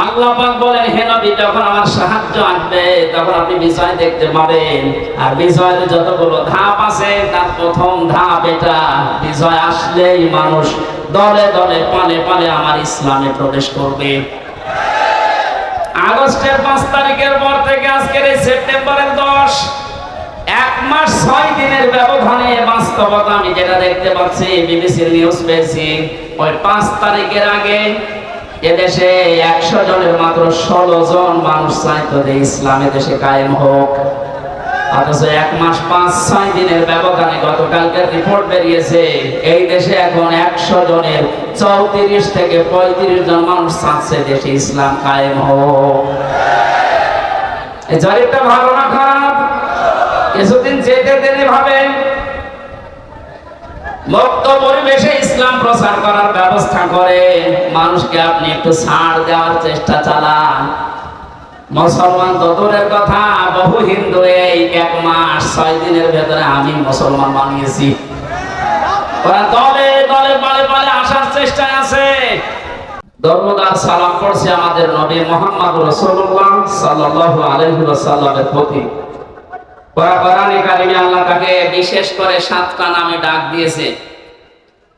আল্লাহ পাক বলেন, হে নবী, যখন আমার সাহায্য আসবে তখন আপনি বিজয় দেখতে পাবেন। আর বিজয়ের যতগুলো ধাপ আছে তার প্রথম ধাপ এটা, বিজয় আসলেই মানুষ দলে দলে পালে পালে আমার ইসলামে প্রবেশ করবে। আগস্টের 5 তারিখের পর থেকে আজকের এই সেপ্টেম্বরের 10, 1 মাস 6 দিনের ব্যবধানে বাস্তবতা আমি যেটা দেখতে পাচ্ছি, বিবিসির নিউজ পেয়েছি, ওই 5 তারিখের আগে এদেশে 100 জনের মাত্র 16 জন মানুষ চাইতো যে ইসলামে দেশে কায়েম হোক। অথচ 1 মাস 5-6 দিনের ব্যবধানে গতকালকের রিপোর্ট বেরিয়েছে, এই দেশে এখন 100 জনের 34 থেকে 35 জন মানুষ চাচ্ছে দেশে ইসলাম কায়েম হোক। এই জরিপটা ভালো না খারাপ? কিছুদিন যেতে দেরি ভাবে মুক্ত পরিবেশে ইসলাম প্রচার করার ব্যবস্থা করে মানুষকে আপনি একটু ছাড় দেওয়ার চেষ্টা চালান। মুসলমান তো দূরের কথা, বহু হিন্দু এই 1 মাস 6 দিনের ভেতরে আমি মুসলমান বানিয়েছি। ওরা দলে দলে পালে পালে আসার চেষ্টায় আছে। দরুদ আর সালাম পড়ছে আমাদের নবী মুহাম্মদ রাসূলুল্লাহ সাল্লাল্লাহু আলাইহি ওয়াসাল্লামের প্রতি। কোরআনে কারিমে আল্লাহ তাকে বিশেষ করে 7টা নামে ডাক দিয়েছে।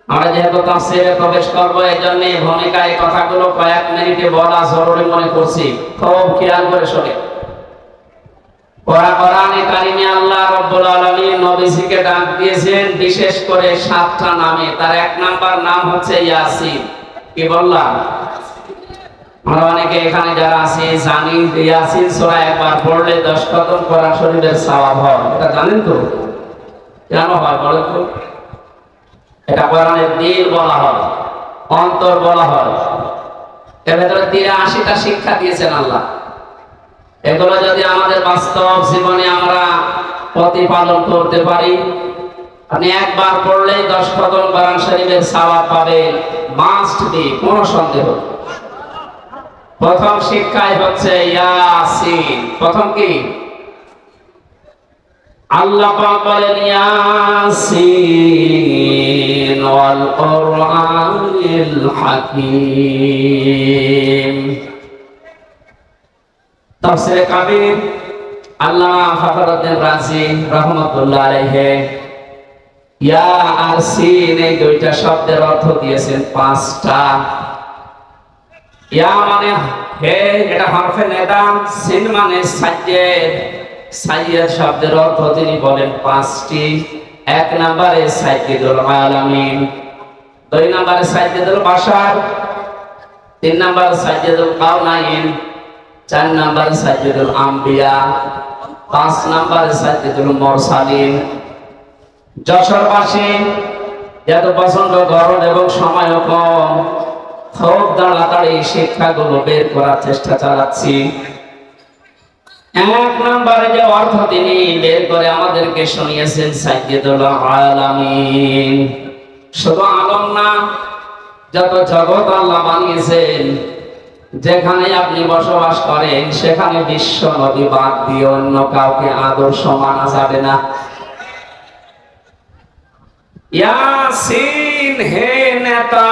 আমরা যেহেতু তাফসীরে প্রবেশ করব, এজন্য ভূমিকায় কথাগুলো কয়েক মিনিটে বলা জরুরি মনে করছি, খুব খেয়াল করে শুনে। কোরআনে কারিমে আল্লাহ রাব্বুল আলামিন নবীজিকে ডাক দিয়েছেন বিশেষ করে 7টা নামে। তার 1 নাম্বার নাম হচ্ছে ইয়াসিন। কি বললাম? আমরা অনেকে এখানে যারা আছি জানি ইয়াসিন সূরা একবার পড়লে 10 খতম কোরআন শরীফের সওয়াব হয়। এটা জানেন তো? কেন হয় বলেন তো? এটা কোরআনের দিল বলা হয়, অন্তর বলা হয়। এর ভেতরে 83টা শিক্ষা দিয়েছেন আল্লাহ। এগুলো যদি আমাদের বাস্তব জীবনে আমরা প্রতিপালন করতে পারি, আপনি একবার পড়লেই 10 খতম কোরআন শরীফের সওয়াব পাবেন, মাস্ট বি, কোনো সন্দেহ। প্রথম শিক্ষাই হচ্ছে ইয়াসিন। প্রথম কি? আল্লাহ পাক বলেন ইয়াসিন ওয়াল কুরআনিল হাকীম। তাফসীরে কাবীর আল্লামা ফখরুদ্দীন রাজি রাহমাতুল্লাহ আলাইহি ইয়া আর সিন এই দুইটা শব্দের অর্থ দিয়েছেন 5টা। ইয়া মানে হে, এটা হরফে নেদা। সিন মানে সাইয়্যেদ। সাইয়্যেদ শব্দের অর্থ তিনি বলেন 5টি। 1 নম্বরে সাইয়্যেদুল আলামিন, 2 নম্বরে সাইয়্যেদুল বাশার, 3 নম্বরে সাইয়্যেদুল কাওনাইন, 4 নম্বরে সাইয়্যেদুল আম্বিয়া, 5 নম্বরে সাইয়্যেদুল মুরসালিন। যশোরবাসী যেহেতু প্রচন্ড গরম এবং সময়ও কম, খুব তাড়াতাড়ি শিক্ষাগুলো বের করার চেষ্টা চালাচ্ছি। 1 নম্বরে যে অর্থ তিনি বের করে আমাদেরকে শুনিয়েছেন সাইয়্যেদুল আলামিন। শুধু আলম না, যত জগৎ আল্লাহ বানিয়েছেন, যেখানে আপনি বসবাস করেন সেখানে বিশ্ব নবী বাদ দিয়ে অন্য কাউকে আদর্শ মানা যাবে না। ইয়াসিন, হে নেতা,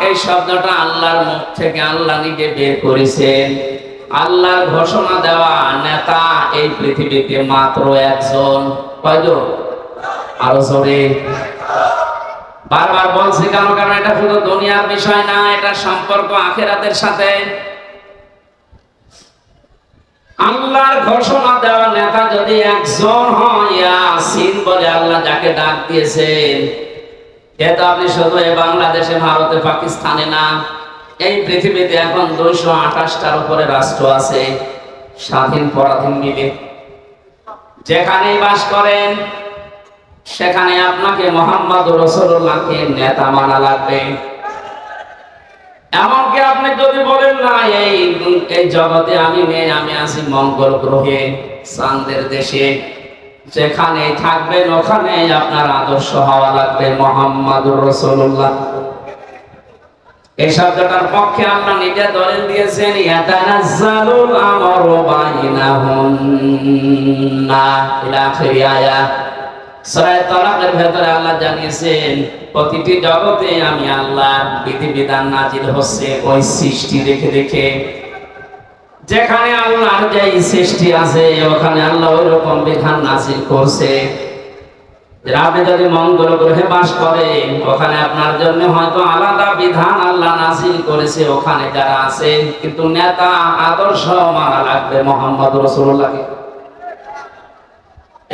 এই শব্দটা আল্লাহর মুখ থেকে আল্লাহ নিজে বের করেছেন। আল্লাহর ঘোষণা দেওয়া নেতা এই পৃথিবীতে মাত্র 1 জন। কয়জন? আরো জোরে। বারবার বলছি কারণ এটা শুধু দুনিয়ার বিষয় না, এটা সম্পর্ক আখিরাতের সাথে। আল্লাহর ঘোষণা দেওয়া নেতা যদি 1 জন হয়, ইয়াসিন বলে আল্লাহ যাকে ডাক দিয়েছেন, এটা আপনি শুধু বাংলাদেশে, ভারতে, পাকিস্তানে না, এই পৃথিবীতে এখন 228টার উপরে রাষ্ট্র আছে, স্বাধীন পরাধীন মিলে। যেখানেই বাস করেন সেখানে আপনাকে মুহাম্মদ রাসূলুল্লাহকে নেতা মানা লাগবে। এমনকি আপনি যদি বলেন না এই জগতে আমি নেই, আমি আছি মঙ্গল গ্রহে, চাঁদের দেশে, যেখানে থাকবেন ওখানে আপনার আদর্শ হওয়া লাগবে মুহাম্মদুর রাসূলুল্লাহ। এই শব্দটার পক্ষে আল্লাহ নিজে দলিল দিয়েছেন, ইয়াতানাজ্জালুল আমরু বাইনাহুন্না ইলা আখির আয়াত। সূরা তালাকের ভেতরে আল্লাহ জানিয়েছেন প্রতিটি জগতে আমি আল্লাহর বিধিবিধান নাজিল হচ্ছে ওই সৃষ্টি দেখে দেখে। যেখানে আল্লাহর যে সৃষ্টি আছে ওখানে আল্লাহ ওই রকম বিধান নাযিল করছে। আপনি যদি মঙ্গল গ্রহে বাস করেন ওখানে আপনার জন্য হয়তো আলাদা বিধান আল্লাহ নাযিল করেছে ওখানে যারা আছে, কিন্তু নেতা আদর্শ মানা লাগবে মুহাম্মদ রাসূলুল্লাহকে।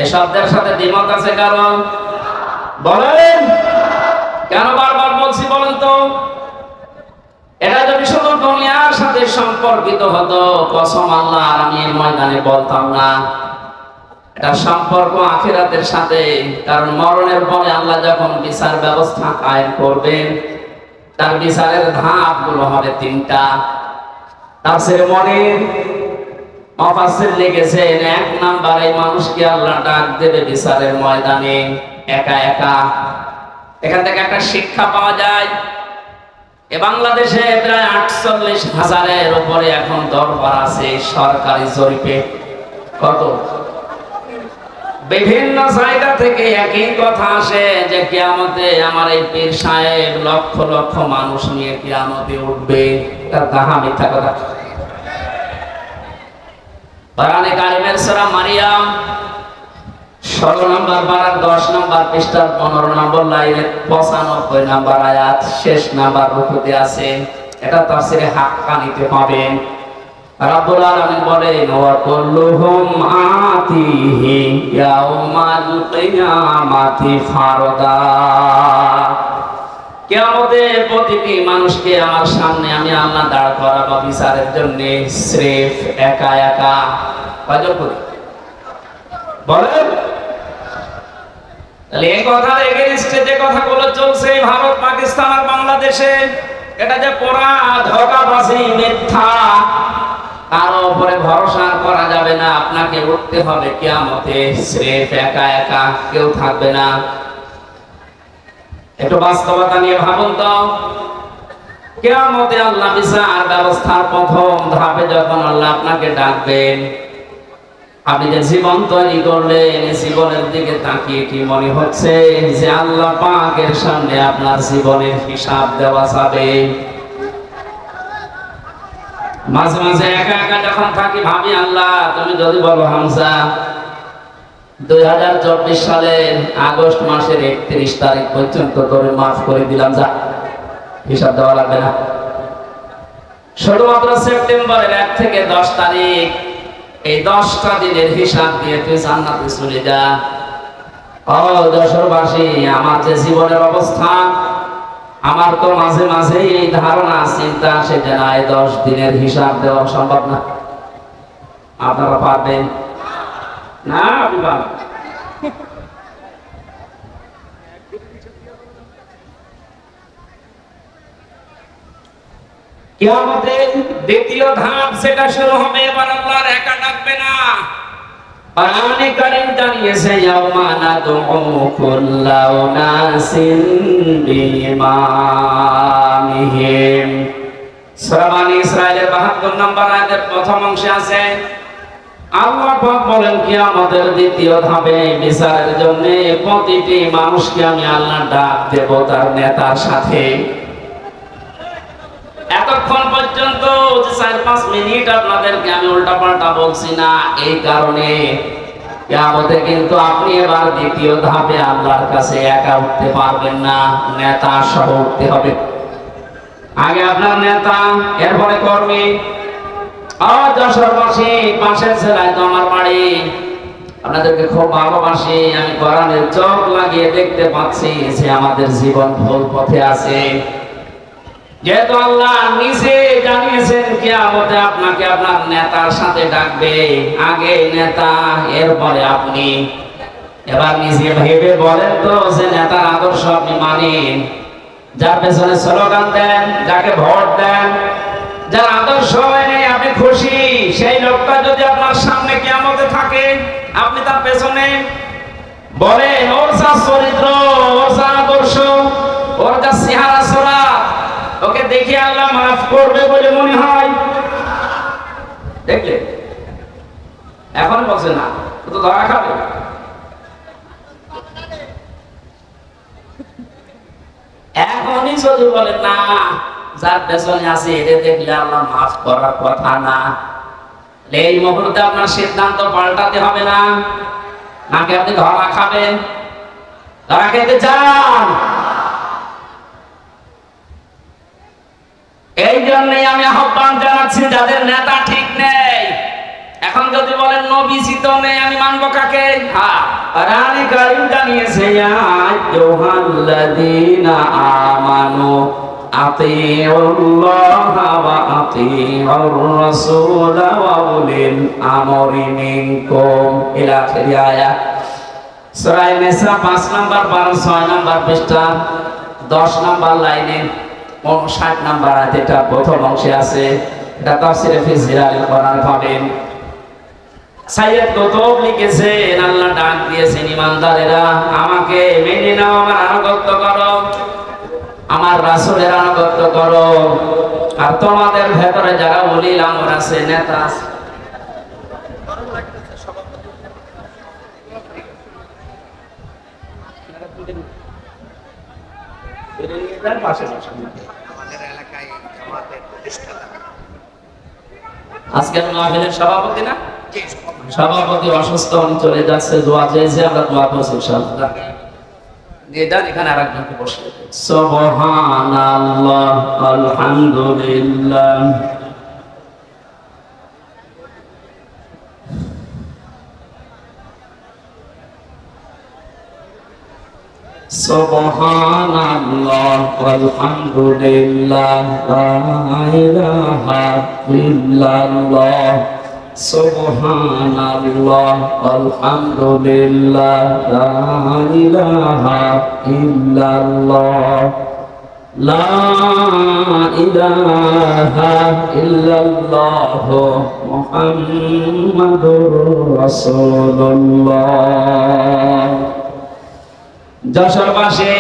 এই শব্দের সাথে দ্বিমত আছে কারণ? বলেন কেন বারবার বলছি বলেন তো? এটা যদি শুধু দুনিয়ার সাথে সম্পর্কিত হতো কসম আল্লাহর আমি এর ময়দানে বলতাম না। এটা সম্পর্ক আখিরাতের সাথে, কারণ মরণের পরে আল্লাহ যখন বিচার ব্যবস্থা কায়েম করবেন তার বিচারের ধাপগুলো হবে তিনটা। তাফসীরে মনির মুফাসসির লিখেছেন, এক নম্বরে মানুষকে আল্লাহ ডাক দেবে বিচারের ময়দানে একা একা। এখান থেকে একটা শিক্ষা পাওয়া যায়, এ বাংলাদেশে প্রায় ৪৮,০০০-এর উপরে এখন দরবার আছে সরকারি জরিপে। কত? বিভিন্ন জায়গা থেকে একই কথা আসে যে কিয়ামতে আমার এই পীর সাহেব লক্ষ লক্ষ মানুষ নিয়ে কিয়ামতে উঠবে। তার তাহা মিথ্যা কথা। কোরআনে কারিমের সূরা মারিয়াম ১৬ নম্বর পারার ১০ নম্বর পৃষ্ঠার ১৫ নম্বর লাইনের ৯৫ নম্বর আয়াত শেষ নাম্বার রুকুতে আছে। এটা তাফসীরে হাক্কানিতে পাবেন। রাব্বুল আলামিন বলেন, ওয়া কুল্লুহুম আতিহি ইয়াউমাল কিয়ামাতি ফারদা। কিয়ামতে প্রতিটি মানুষকে আমার সামনে আমি আল্লাহ দাঁড় করাবো বিচারের জন্য স্রেফ একা একা। কয়জন করে বলেন? তাহলে এই কথার এগেইনস্টে যে কথাগুলো চলছে ভারত, পাকিস্তান আর বাংলাদেশে, এটা যে পুরা ধোঁকাবাজি, মিথ্যা, কারো উপরে ভরসা করা যাবে না। আপনাকে উঠতে হবে কিয়ামতে স্রেফ একা একা, কেউ থাকবে না। একটু বাস্তবতা নিয়ে ভাবুন তো। কিয়ামতে আল্লাহ বিচার ব্যবস্থার প্রথম ধাপে যখন আল্লাহ আপনাকে ডাকবেন, আপনি যে জীবন তৈরি করলেন জীবনের দিকে তাকিয়ে কি মনে হচ্ছে যে আল্লাহ পাকের সামনে আপনার জীবনের হিসাব দেওয়া যাবে? মাঝে মাঝে একা একা যখন থাকি ভাবি, আল্লাহ তুমি যদি বলো হামজা 2024 সালের আগস্ট মাসের 31 তারিখ পর্যন্ত তোরে মাফ করে দিলাম, যা হিসাব দেওয়া লাগবে না। শুধুমাত্র সেপ্টেম্বরের 1 থেকে 10 তারিখ, এই 10টা দিনের হিসাব দিয়ে তুই জান্নাতে চলে যা। ও যশোরবাসী, আমার যে জীবনের অবস্থা, আমার তো মাঝে মাঝে এই ধারণা চিন্তা আসে যে না, এই 10 দিনের হিসাব দেওয়া সম্ভব না। আপনারা পারবেন না? আপনি পারবেন? কিয়ামতের দ্বিতীয় ধাপ সেটা শুরু হবে, এবার আল্লাহর একা ডাকবে না। কোরআনে কারীম জানিয়েছে, ইয়াউমা নাদউ কুল্লা উনাসিন বিইমামিহিম। সূরা বনী ইসরাঈলের ৭২ নম্বর আয়াতের প্রথম অংশে আছে, আল্লাহ পাক বলেন কিয়ামতের দ্বিতীয় ধাপে বিচারের জন্য প্রতিটি মানুষকে আমি আল্লাহ ডাক দেব তার নেতার সাথে। এতক্ষণ পর্যন্ত ৪-৫ মিনিট আপনাদেরকে আমি উল্টাপাল্টা বলছি না, এই কারণে কিয়ামতে কিন্তু আপনি এবার দ্বিতীয় ধাপে আল্লাহর কাছে একা উঠতে পারবেন না, নেতা সহ উঠতে হবে। আগে আপনার নেতা, এরপরে কর্মী। যশোরবাসী, পাশের জেলায় তো আমার বাড়ি, আপনাদেরকে খুব ভালোবাসি। আমি কোরআনের চোখ লাগিয়ে দেখতে পাচ্ছি যে আমাদের জীবন ভুল পথে আছে। যেহেতু আল্লাহ নিজে জানিয়েছেন কিয়ামতে আপনাকে আপনার নেতার সাথে ডাকবে, আগে নেতা এরপরে আপনি। এবার নিজে ভেবে বলেন তো যে নেতার আদর্শ আপনি মানেন, যার পেছনে স্লোগান দেন, যাকে ভোট দেন, যার আদর্শ মেনে আপনি খুশি, সেই লোকটা যদি আপনার সামনে কিয়ামতে থাকে, আপনি তার পেছনে বলেন ওর যা চরিত্র, ওর যা আদর্শ, ওর যা চেহারা সুরাত, ওকে দেখে আল্লাহ মাফ করবে বলে মনে হয়? দেখলে এখন বলছে না, ও তো ধরা খাবে। এখনই যদি বলেন না, যার পেছনে আছে এটা দেখলে আল্লাহ মাফ করার কথা না, এই মুহূর্তে আপনার সিদ্ধান্ত পাল্টাতে হবে না, নাকি আপনি ধরা খাবেন? ধরা খেতে চান? এই জন্যই আমি আহ্বান জানাচ্ছি, যাদের নেতা ঠিক নেই, এখন যদি বলেন নবীজি তো নেই, আমি মানবো কাকে? কোরআনে কারীম জানিয়েছে, ইয়া আইয়ুহাল্লাযীনা আমানু আতিউল্লাহা ওয়া আতিউর রাসূলা ওয়া উলিল আমরি মিনকুম ইলা আখির আয়াত। সূরা নিসা 5 নাম্বার 12 6 নাম্বার পৃষ্ঠা 10 নাম্বার লাইনে 59 নাম্বার আয়াত, এটা প্রথম অংশে আছে। এটা তাফসীরে ফি জিলালিল কোরআন পাবেন। সাইয়্যিদ কুতুব লিখেছেন, আল্লাহ ডাক দিয়েছেন, ইমানদারেরা আমাকে মেনে নাও, আমার আনুগত্য করো, আমার রাসূলের আনুগত্য করো। আর তোমাদের ভেতরে যারা উলিল আমর আছে, নেতা আছে, আজকের মাহফিলের সভাপতি না, সভাপতি অসুস্থ, উনি চলে যাচ্ছে, দোয়া চেয়েছে, আমরা দোয়া করছি ইনশাআল্লাহ। দেন এখানে আরেকজনকে বসিয়ে দেন। সুবহানাল্লাহ, আলহামদুলিল্লাহ, সুবহানাল্লাহ আলহামদুলিল্লাহ, লা ইলাহা ইল্লাল্লাহ, সুবহানাল্লাহ আলহামদুলিল্লাহ, লা ইলাহা ইল্লাল্লাহ, লা ইলাহা ইল্লাল্লাহ, মুহাম্মাদুর রাসূলুল্লাহ। যশোরবাসী,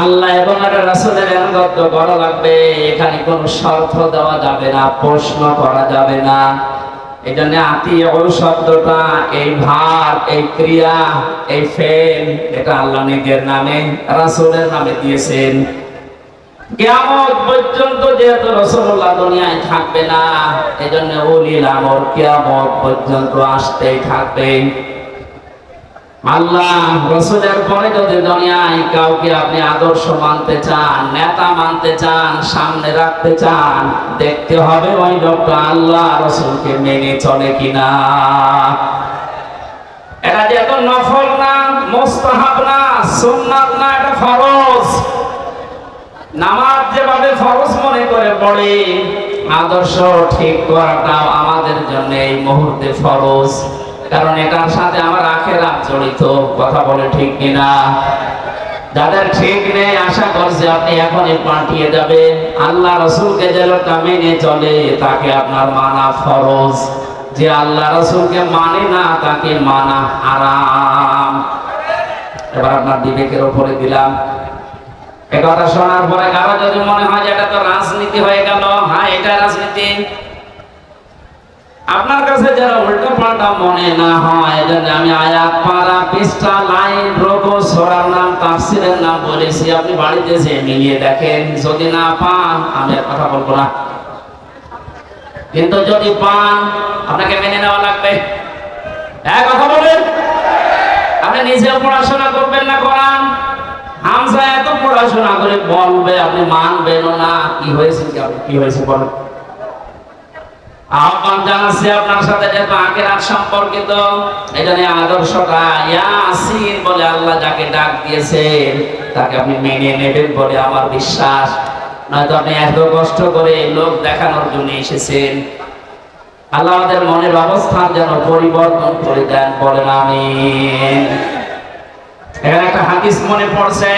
আল্লাহ এবং রাসূলের আনুগত্য করা লাগবে, এখানে কোনো শর্ত দেওয়া যাবে না, প্রশ্ন করা যাবে না। এই জন্য আতিউ শব্দটা, এই ভাব, এই ক্রিয়া, এই ফেল, এটা আল্লাহ নিজের নামে, রাসূলের নামে দিয়েছেন। কিয়ামত পর্যন্ত যেহেতু রাসূলুল্লাহ দুনিয়ায় থাকবে না, এই জন্য উলিল আমর কিয়ামত পর্যন্ত আসতেই থাকবে। আল্লাহ রাসূলের পরে যদি দুনিয়ায় কাউকে আপনি আদর্শ মানতে চান, নেতা মানতে চান, সামনে রাখতে চান, দেখতে হবে ওই লোকটা আল্লাহ রাসূলকে মেনে চলে কিনা। এটা যেহেতু নফল না, মুস্তাহাব না, সুন্নাত না, এটা ফরজ। নামাজ যেভাবে ফরজ মনে করে পড়ে, আদর্শ ঠিক করাটাও আমাদের জন্য এই মুহূর্তে ফরজ, কারণ এটার সাথে আমার আখিরাত জড়িত। কথা বলে ঠিক কিনা? যাদের ঠিক নেই, আশা করছি আপনি এখনই পাঠিয়ে যাবেন। আল্লাহ রাসূলকে যে লোকটা মেনে চলে, তাকে আপনার মানা ফরজ। যে আল্লাহ রাসূলকে মানে না, তাকে মানা হারাম। এবার আপনার বিবেকের উপরে দিলাম। এই কথা শোনার পরে কারো যদি মনে হয় যে এটা তো রাজনীতি হয়ে গেল, হ্যাঁ এটা রাজনীতি, আপনার কাছে যারা উল্টো পাল্টা মনে না হয়, এজন্য আমি আয়াত, পারা, পৃষ্ঠা, লাইন, রুকু, সূরার নাম, তাফসীরের নাম বলেছি। আপনি বাড়িতে এসে মিলিয়ে দেখেন, যদি না পান আমি আর কথা বলবো না, কিন্তু যদি পান আপনাকে মেনে নেওয়া লাগবে। এক কথা বলেন, আপনি নিজেও পড়াশোনা করবেন না কোরআন, হামজা এত পড়াশোনা করে বলবে, আপনি মানবেন না। কি হয়েছে, কি হয়েছে বলেন? আহ্বান জানাচ্ছি আপনার সাথে, যেহেতু আখিরাত সম্পর্কিত, এজন্য আদর্শটা ইয়াসিন বলে আল্লাহ যাকে ডাক দিয়েছেন, তাকে আপনি মেনে নেবেন বলে আমার বিশ্বাস। নয়তো আপনি এত কষ্ট করে লোক দেখানোর জন্য এসেছেন। আল্লাহ আমাদের মনের অবস্থা যেন পরিবর্তন করে দেন, বলেন আমিন। এখানে একটা হাদিস মনে পড়ছে,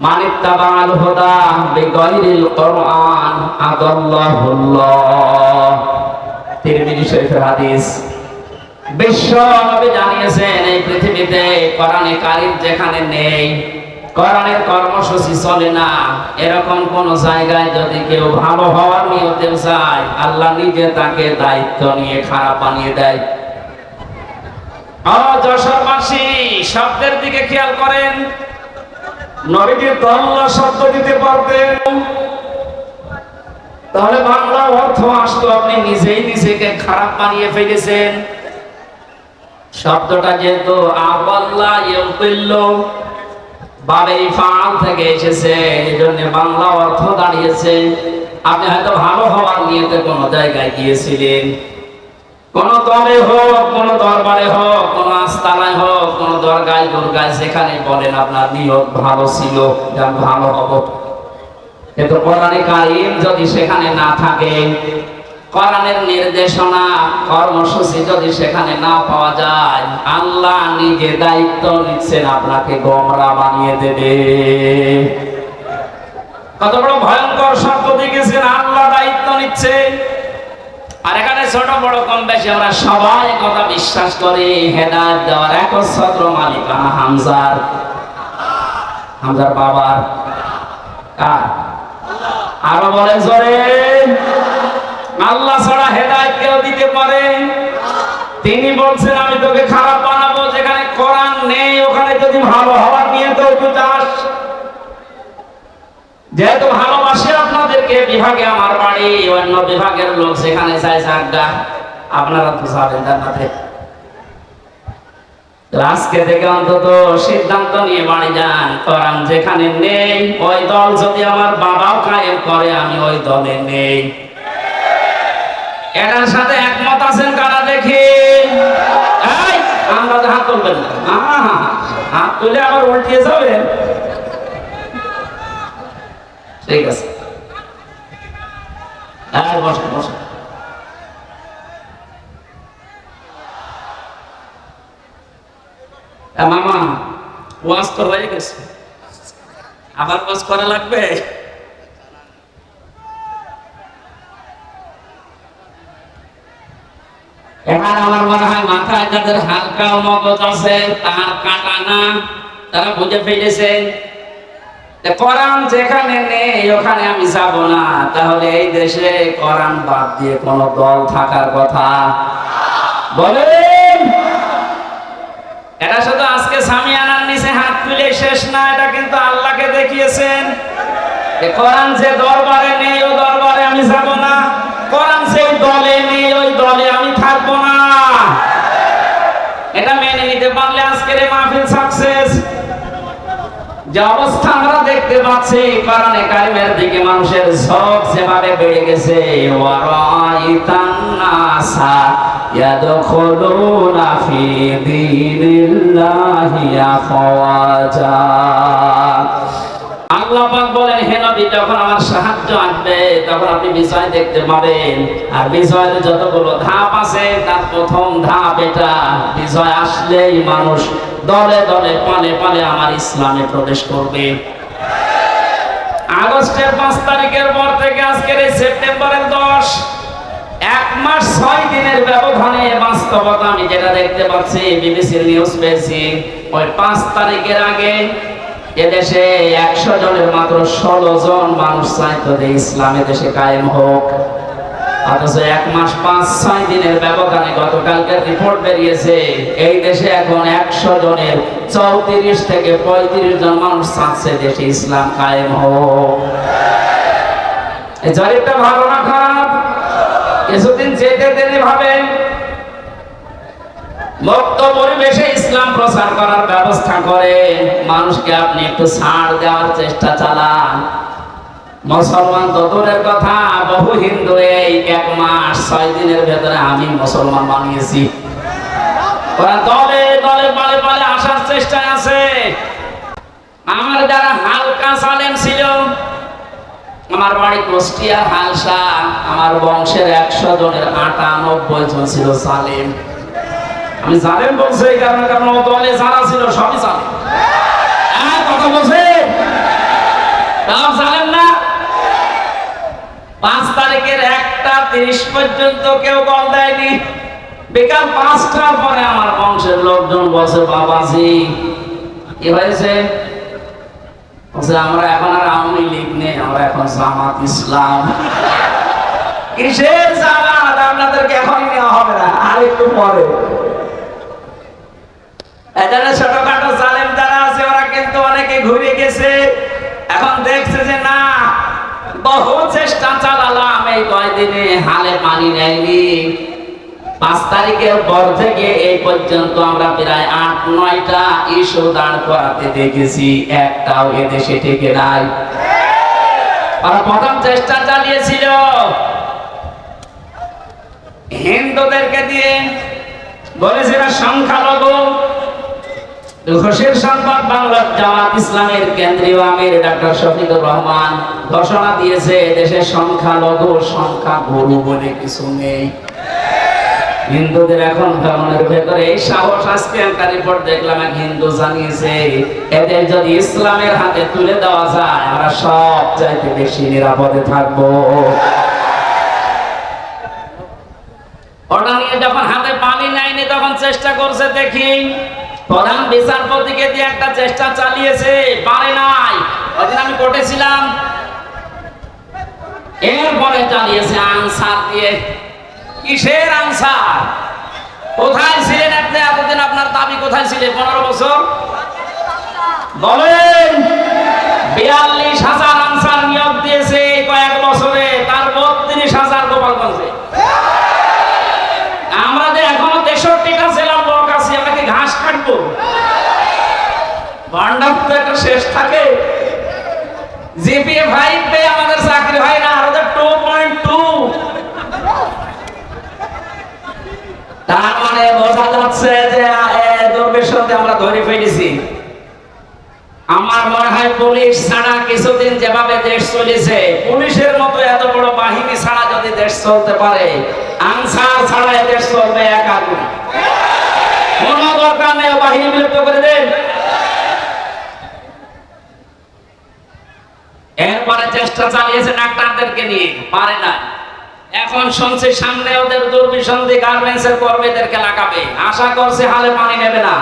মানিত্তাবাল হুদা বিগাইরিল কুরআন আদাল্লাহুল্লাহ। তিরমিজি শরীফের হাদিস। বিশ্ব নবী জানিয়েছেন, এই পৃথিবীতে কোরআনে কারীম যেখানে নেই, কোরআনের কর্মসূচি চলে না, এরকম কোন জায়গায় যদি কেউ ভালো হওয়ার নিয়তে যায়, আল্লাহ নিজে তাকে দায়িত্ব নিয়ে খারাপ বানিয়ে দেয়। যশোরবাসী, শব্দের দিকে খেয়াল করেন। নবীকে তো আল্লাহ শব্দ দিতে পারতেন, তাহলে বাংলা অর্থ আসতো আপনি নিজেই নিজেকে খারাপ বানিয়ে ফেলেছেন। শব্দটা যেহেতু আবাল্লা ইউবিল্লু বাবের ফাল থেকে এসেছে, এই জন্য বাংলা অর্থ দাঁড়িয়েছে আপনি হয়তো ভালো হওয়ার নিয়তে কোনো জায়গায় গিয়েছিলেন, কোন দলে হোক, কোন দরবারে হোক, কোন আস্তানায় হোক, কোন দরগায় দুর্গায়, সেখানে বলেন আপনার নিয়ত ভালো ছিল যে আমি ভালো হব। কিন্তু কোরআনে কারীম যদি সেখানে না থাকে, কোরআনের নির্দেশনা কর্মসূচি যদি সেখানে না পাওয়া যায়, আল্লাহ নিজে দায়িত্ব নিচ্ছেন আপনাকে গোমরাহ বানিয়ে দেবে। কত বড় ভয়ঙ্কর শব্দ দেখেছেন, আল্লাহ দায়িত্ব নিচ্ছে। আর এখানে ছোট বড় কম বেশি আমরা সবাই কথা বিশ্বাস করি, হেদায়েত দেওয়ার একচ্ছত্র মালিকানা হামজার বাবার। কার? আরো বলে জোরে, আল্লাহ ছাড়া হেদায়েত কেউ দিতে পারে? তিনি বলছেন আমি তোকে খারাপ বানাবো, যেখানে কোরআন নেই ওখানে যদি ভালো হওয়ার নিয়ে তো চাস। যেহেতু ভালোবাসি আপনাদেরকে, বিভাগে আমার বাড়ি, অন্য বিভাগের লোক সেখানে চাই চাকদা, আপনারা তো যাবেন জান্নাতে। আজকে থেকে অন্তত সিদ্ধান্ত নিয়ে বাড়ি যান, কোরআন যেখানে নেই ওই দল যদি আমার বাবাও কায়েম করে আমি ওই দলে নেই। এটার সাথে একমত আছেন কারা দেখি? এই আমরা হাত তুলবেন না, হাত তুলে আবার উল্টিয়ে যাবেন। ঠিক আছে, বসেন বসেন। মামা ওয়াজ তো হয়ে গেছে, আবার ওয়াজ করা লাগবে? এবার আমার মনে হয় মাথায় যাদের হালকা মগজ আছে, তার কাটা না, তারা বুঝে ফেলেছেন কোরআন যেখানে নেই ওখানে আমি যাব না। তাহলে এই দেশে কোরআন বাদ দিয়ে কোন দল থাকার কথা বলেন? এটা শুধু আজকে সামিয়ানার নিচে হাত তুলে শেষ না, এটা কিন্তু আল্লাহকে দেখিয়েছেন। কোরআন যে দরবারে নেই ও দরবারে আমি যাব না, কোরআন যে দলে নেই ওই দলে আমি থাকবো না। এটা মেনে নিতে পারলে আজকের এই মাহফিল সাকসেস। যে অবস্থা আমরা দেখতে পাচ্ছি, কোরআনে কারিমের দিকে মানুষের ঝোঁক যেভাবে বেড়ে গেছে, ওয়ারাইতান নাসা ইয়াদখুলুনা ফি দীনিল্লাহি আফওয়াজা। আল্লাহ পাক বলেন, হে নবী, যখন আমার সাহায্য আসবে তখন আপনি বিজয় দেখতে পাবেন। আর বিজয়ের যতগুলো ধাপ আছে তার প্রথম ধাপ এটা, বিজয় আসলেই মানুষ দলে দলে পালে পালে আমার ইসলামে প্রবেশ করবে। আগস্টের 5 তারিখের পর থেকে আজকের এই সেপ্টেম্বরের 10, 1 মাস 6 দিনের ব্যবধানে বাস্তবতা আমি যেটা দেখতে পাচ্ছি, বিবিসির নিউজ পেয়েছি, ওই 5 তারিখের আগে এদেশে 100 জনের মাত্র 16 জন মানুষ চাইতো যে ইসলামে দেশে কায়েম হোক। অথচ 1 মাস 5-6 দিনের ব্যবধানে গতকালকের রিপোর্ট বেরিয়েছে, এই দেশে এখন 100 জনের 34 থেকে 35 জন মানুষ চাচ্ছে দেশে ইসলাম কায়েম হোক। এই জরিপটা ভালো না খারাপ? কিছুদিন যেতে দেরি ভাবে মুক্ত পরিবেশে ইসলাম প্রচার করার ব্যবস্থা করে মানুষকে আপনি একটু ছাড় দেওয়ার চেষ্টা চালান। মুসলমান তো দূরের কথা, বহু হিন্দু এই 1 মাস 6 দিনের ভেতরে আমি মুসলমান বানিয়েছি। ওরা দলে দলে পালে পালে আসার চেষ্টায় আছে। আমার যারা হালকা সালেম ছিল, আমার বাড়ি কুষ্টিয়া হালসা, আমার বংশের 100 জনের 98 জন ছিল সালেম। আমি জালেম বলছি এই কারণে, কারণ ও দলে যারা ছিল সবই জালেম। কথা বলছে সব জালেম না। 5 তারিখের 1:30 পর্যন্ত কেউ কল দেয়নি। বিকাল 5টার পরে আমার বংশের লোকজন বলছে, বাবাজি কি হয়েছে? বলছে আমরা এখন আর আওয়ামী লীগ নেই, আমরা এখন জামাত ইসলাম। কিসের জামাত? আপনাদেরকে এখনই নেওয়া হবে না, আর একটু পরে। এখানে ছোটখাটো জালেম যারা আছে ওরা কিন্তু অনেকে ঘুরে গেছে, এখন দেখছে যে না, বহু চেষ্টা চালালাম, এই কয়দিনে হালে পানি নেয়নি। 5 তারিখের পর থেকে এই পর্যন্ত আমরা প্রায় 8-9টা ইস্যু দাঁড় করাতে দেখেছি, একটাও এদেশে টেকে নাই। আর প্রথম চেষ্টা চালিয়েছিল হিন্দুদেরকে দিয়ে, বলেছিল সংখ্যালঘু। খুশির সংবাদ, বাংলার জামাত ইসলামের কেন্দ্রীয় আমির ডক্টর শফিকুর রহমান ঘোষণা দিয়েছে দেশে সংখ্যালঘু সংখ্যা গুরু বলে কিছু নেই। হিন্দুদের এখন ভ্রমণের ভেতরে এই সাহস। আজকে একটা রিপোর্ট দেখলাম, এক হিন্দু জানিয়েছে এদের যদি ইসলামের হাতে তুলে দেওয়া যায় আমরা সব চাইতে বেশি নিরাপদে থাকবো। ওটা নিয়ে যখন হাতে পানি নেয়নি তখন চেষ্টা করছে, দেখি প্রধান বিচারপতিকে দিয়ে একটা চেষ্টা চালিয়েছে, পারে নাই। ওইদিন আমি কোর্টে ছিলাম, এরপরে চালিয়েছে আনসার দিয়ে। কিসের আনসার? কোথায় ছিলেন আপনি এতদিন? আপনার দাবি কোথায় ছিলেন 15 বছর? বলেন। 42,000 আনসার নিয়োগ দিয়েছে কয়েক বছরে, তার 32,000 গোপালগঞ্জে। আমরা যে এখনো 63টা ছিলাম লোক আছি, আমরা কি ঘাস কাটবো? ভান্ডার তো একটা শেষ থাকে। জিপিএ 5 পেয়ে আমাদের চাকরি হয় না, আর ওদের 2.2। তার মানে বোঝা যাচ্ছে যে দুর্বিষহকে আমরা ধরে ফেলেছি। আমার মনে হয় পুলিশ ছাড়া কিছুদিন যেভাবে দেশ চলেছে, পুলিশের মতো এত বড় বাহিনী ছাড়া যদি দেশ চলতে পারে, আনসার ছাড়া দেশ চলবে একা। কোনো দরকার নেই বাহিনী বিলুপ্ত করে দেন। এরপরে চেষ্টা চালিয়েছে ডাক্তারদেরকে নিয়ে, পারে না। এখন শুনছে সামনে ওদের দুর্বিসন্ধি গার্মেন্টসের কর্মীদেরকে লাগাবে, আশা করছে হালে পানি নেবে না।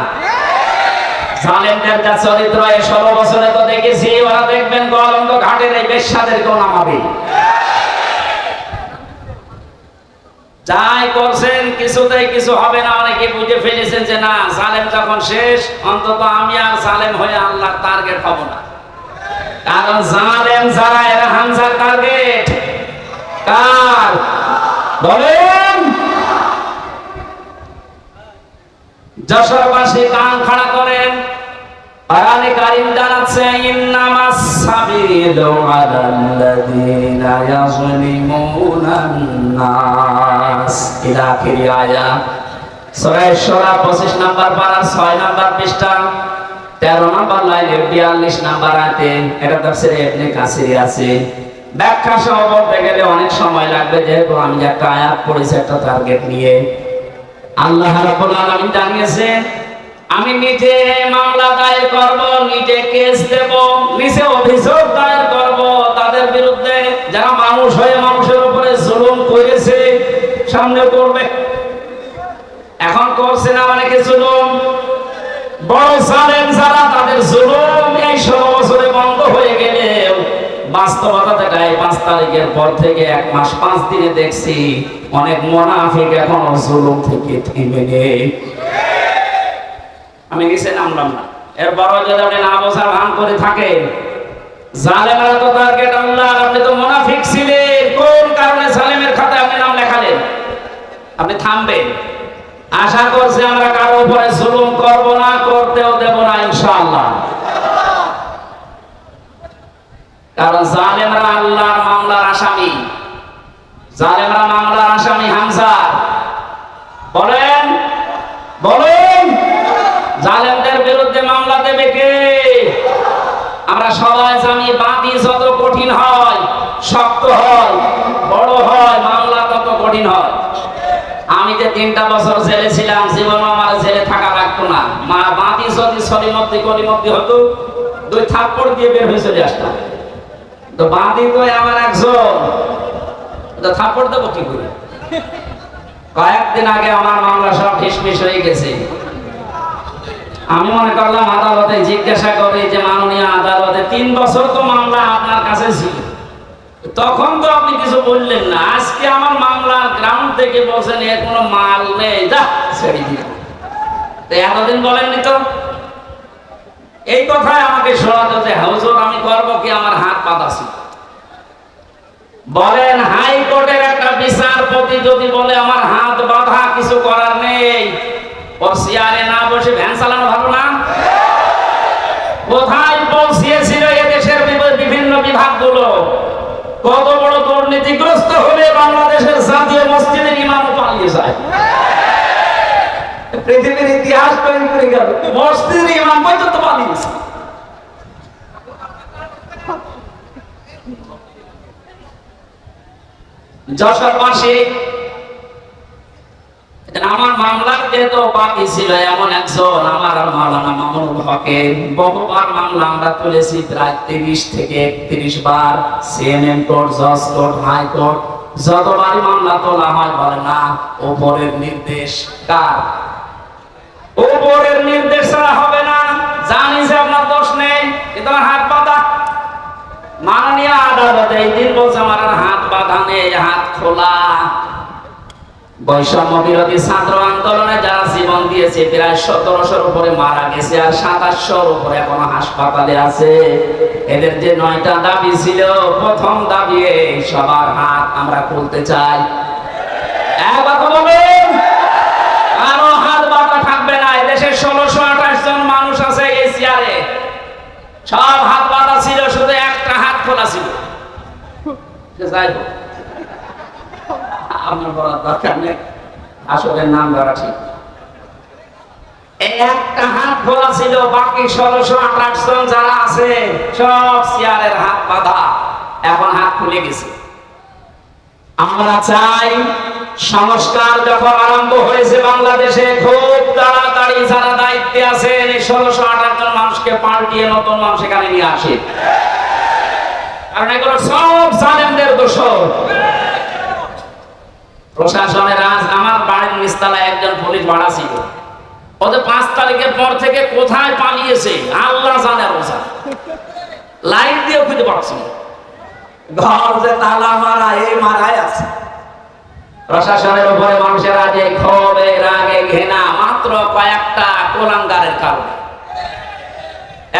জালেমদের যা চরিত্র, 16 বছরে তো দেখেছি, ওরা দেখবেন গলন্দ ঘাটের এই বেশ্যাদেরকেও নামাবে। যাই করছেন কিছুতেই কিছু হবে না। অনেকে বুঝে ফেলেছেন যে না, জালেম যখন শেষ, অন্তত আমি আর জালেম হয়ে আল্লাহর টার্গেট হব না। কারণ জালেম যারা, এরা হামজার টার্গেট। কার বলেন? যশোরবাসী কান খাড়া করেন। কোরআনে কারীম জানাচ্ছে, ইন্নামাস সাবিলু আলাল্লাযীনা ইয়াযলিমুনান নাস, ইলা আখির আয়াত। সূরা শুরা 25 নম্বর পারা 6 নম্বর পৃষ্ঠা 13 নম্বর লাইনের 42 নম্বর আয়াতে। এটা তাফসীরে ইবনে কাসির আছে। ব্যাখ্যা সহ বলতে গেলে অনেক সময় লাগবে, যেহেতু আমি একটা আয়াত পড়েছি একটা টার্গেট নিয়ে। আল্লাহ রাব্বুল আলামিন জানিয়েছেন, আমি নিজে মামলা দায়ের করব, নিজে কেস দেব, নিজে অভিযোগ দায়ের করব তাদের বিরুদ্ধে যারা মানুষ হয়ে মানুষের উপরে জুলুম করেছে। সামনে করবে, এখন করছে না অনেকে জুলুম। বড় জালেম যারা, তাদের জুলুম এই 16 বছরে বন্ধ হয়ে গেলে বাস্তবতা দেখায় 5 তারিখের পর থেকে 1 মাস 5 দিনে দেখছি অনেক মুনাফিক এখনো জুলুম থেকে থেমে নেই। আমি নিচে নামলাম না, এরপরও যদি আপনি না বোঝার ভান করে থাকেন, জালেমের তো টার্গেট আল্লাহ। আপনি তো মুনাফিক ছিলেন, কোন কারণে জালেমের খাতায় আপনি নাম লেখালেন? আপনি থামবেন। আশা করছি আমরা কারো উপরে জুলুম করব না, করতেও দেব না ইনশাআল্লাহ। কারণ জালেমরা আল্লাহর মামলার আসামি, জালেমরা মামলার আসামি হামজা। বলেন বলেন, জালেমদের বিরুদ্ধে মামলা দেবে কে? আমরা সবাই জানি, বাদী যত কঠিন হয়, শক্ত হয়, বড় হয়, মামলা তত কঠিন হয়। আমি যে 3টা বছর জেলে ছিলাম, জীবন আমার জেলে থাকা লাগতো না। বাদী যদি সলিমদ্দি কলিমদ্দি হতো, 2 থাপ্পড় দিয়ে বের হয়ে চলে আসতাম। তো বাদী তো আমার একজন, তো থাপ্পড় দেবো কি করে? কয়েকদিন আগে আমার মামলা সব ঢিসমিস হয়ে গেছে। আমি মনে করলাম আদালতে জিজ্ঞাসা করি যে মাননীয় আদালতে 3 বছর তো মামলা আপনার কাছে ছিল, তখন তো আপনি কিছু বললেন না। আজকে আমার মামলার গ্রাউন্ড থেকে বলছেন এর কোনো মাল নেই, যা ছেড়ে দিন। এতদিন বলেননি তো। এই কথায় আমাকে শোনাতে যে হুজুর আমি করবো কি, আমার হাত পাতা ছিল। বলেন হাইকোর্টের একটা বিচারপতি যদি বলে আমার হাত বাঁধা, কিছু করার নেই, ওর চেয়ারে না বসে ভ্যান চালানো ভালো না? কোথায় পৌঁছিয়েছিল এদেশের বিভিন্ন বিভাগগুলো? কত বড় দুর্নীতিগ্রস্ত হলে বাংলাদেশের জাতীয় মসজিদের ইমামও পালিয়ে যায়। পৃথিবীর ইতিহাস তৈরি করে গেল, মসজিদের ইমাম পর্যন্ত পালিয়েছে। যশোরবাসী, আমার মামলার যেহেতু বাকি ছিল, এমন একজন আমার মাওলানা মামুনুল হকের বহুবার মামলা আমরা তুলেছি, প্রায় 30 থেকে 31 বার, সিএমএম কোর্ট, জজ কোর্ট, হাইকোর্ট, যতবারই মামলা তোলা হয় বলে না উপরের নির্দেশ। কার? উপরের নির্দেশ ছাড়া হবে না। জানি যে আপনার দোষ নেই, কিন্তু আমার হাত বাঁধা। মাননীয় আদালত এই দিন বলছে আমার হাত বাঁধা নেই, হাত খোলা। বৈষম্য বিরোধী ছাত্র আন্দোলনে যারা জীবন দিয়েছে প্রায় 1700-র উপরে মারা গেছে, আর 2700-র উপরে এখনো হাসপাতালে আছে। এদের যে 9টা দাবি ছিল, প্রথম দাবি সবার হাত আমরা খুলতে চাই। একবার বলেন, আরো হাত বাঁধা থাকবে না। এদেশে 1628 জন মানুষ আছে এই চেয়ারে, সব হাত বাঁধা ছিল, শুধু একটা হাত খোলা ছিল। যাই হোক, আপনার বলার দরকার নেই, আসলে নাম ধরা ঠিক। একটা হাত খোলা ছিল, বাকি 1628 জন যারা আছে সব চেয়ারের হাত বাঁধা, এখন হাত খুলে গেছে। আমরা চাই সংস্কার যখন আরম্ভ হয়েছে বাংলাদেশে, খুব তাড়াতাড়ি যারা দায়িত্বে আছেন এই 1628 জন মানুষকে পাল্টিয়ে নতুন মানুষ এখানে নিয়ে আসে, কারণ এগুলো সব জালেমদের দোষর। প্রশাসনের আজ আমার বাড়ির নিচতলায় একজন পুলিশ ভাড়া ছিল, ওদের 5 তারিখের পর থেকে কোথায় পালিয়েছে আল্লাহ জানে। লাইট দিয়ে খুঁজে পাচ্ছি, ঘর যে তালা মারা, এই মারাই আছে। প্রশাসনের উপরে মানুষের আগে ক্ষোভে, রাগে, ঘৃণা, মাত্র কয়েকটা কোলাঙ্গারের কারণে।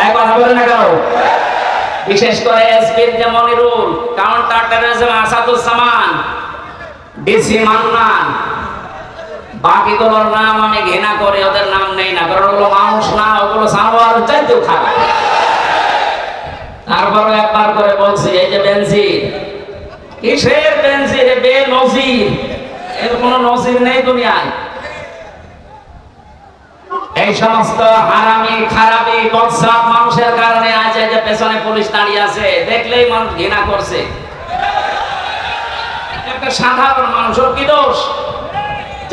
এক কথা বলে না কেন? বিশেষ করে এসপির যে Monirul, counter terrorism Asaduzzaman, DC Mannan, বাকিগুলোর নাম আমি ঘৃণা করে ওদের নাম নেই না, কারণ ওগুলো মানুষ না, ওগুলো জানোয়ার চাইতেও খারাপ। তারপরে একবার করে বলছি, এই যে বেনজির, কিসের বেনজির? বেনজির, এর কোনো নজির নেই দুনিয়ায়। এই সমস্ত হারামি, খারাপি, বদসাপ মানুষের কারণে আজ এই যে পেছনে পুলিশ দাঁড়িয়ে আছে, দেখলেই মানুষ ঘৃণা করছে। একটা সাধারণ মানুষের কি দোষ?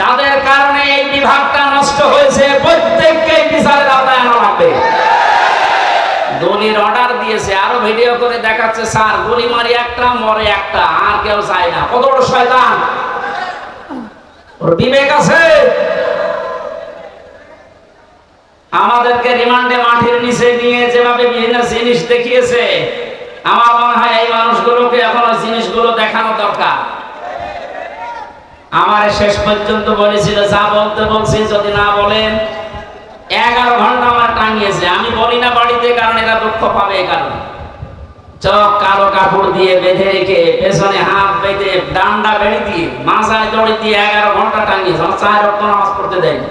যাদের কারণে এই বিভাগটা নষ্ট হয়েছে, প্রত্যেককে বিচারের আওতায় আনা লাগবে। গুলির অর্ডার দিয়েছে, আরো ভিডিও করে দেখাচ্ছে, স্যার গুলি মারি একটা, মরে একটা, আর কেউ চায় না। কত বড় শয়তান! ওর বিবেক আছে? আমাদেরকে রিমান্ডে মাটির নিচে নিয়ে যেভাবে বিভিন্ন জিনিস দেখিয়েছে, আমার মনে হয় এই মানুষগুলোকে এখন ওই জিনিসগুলো দেখানো দরকার। আমার শেষ পর্যন্ত বলেছিল, যা বলতে বলছি যদি না বলেন, 11 ঘন্টা আমার টাঙিয়েছে। আমি বলি না বাড়িতে, কারণ এরা দুঃখ পাবে। এই কারণে চোখ কালো কাপড় দিয়ে বেঁধে রেখে, পেছনে হাত বেঁধে, ডান্ডা বেড়ে দিয়ে, মাথায় দড়ি দিয়ে 11 ঘন্টা টাঙিয়েছে। আমার 4 ওয়াক্ত নামাজ পড়তে দেয়নি,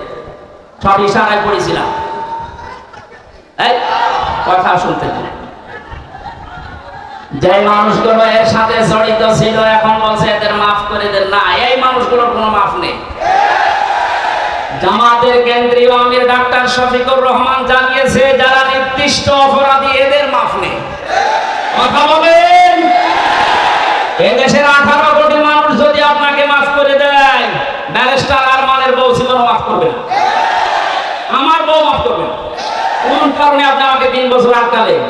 সব ইশারায় পড়েছিলাম। এই কথা শুনতে দিন। যে মানুষগুলো এর সাথে জড়িত ছিল এখন বলছে এদের মাফ করে দেন। না, এই মানুষগুলোর কোনো মাফ নেই। জামাতের কেন্দ্রীয় আমির ডাক্তার শফিকুর রহমান জানিয়েছে, যারা নির্দিষ্ট অপরাধী এদের মাফ নেই। কথা বলেন, এদেশের 18 কোটি মানুষ যদি আপনাকে মাফ করে দেয়, ব্যারিস্টার আরমানের বউ জীবন মাফ করবে না, আমার বউ মাফ করবে না। কোন কারণে আপনি আমাকে 3 বছর আটকালেন?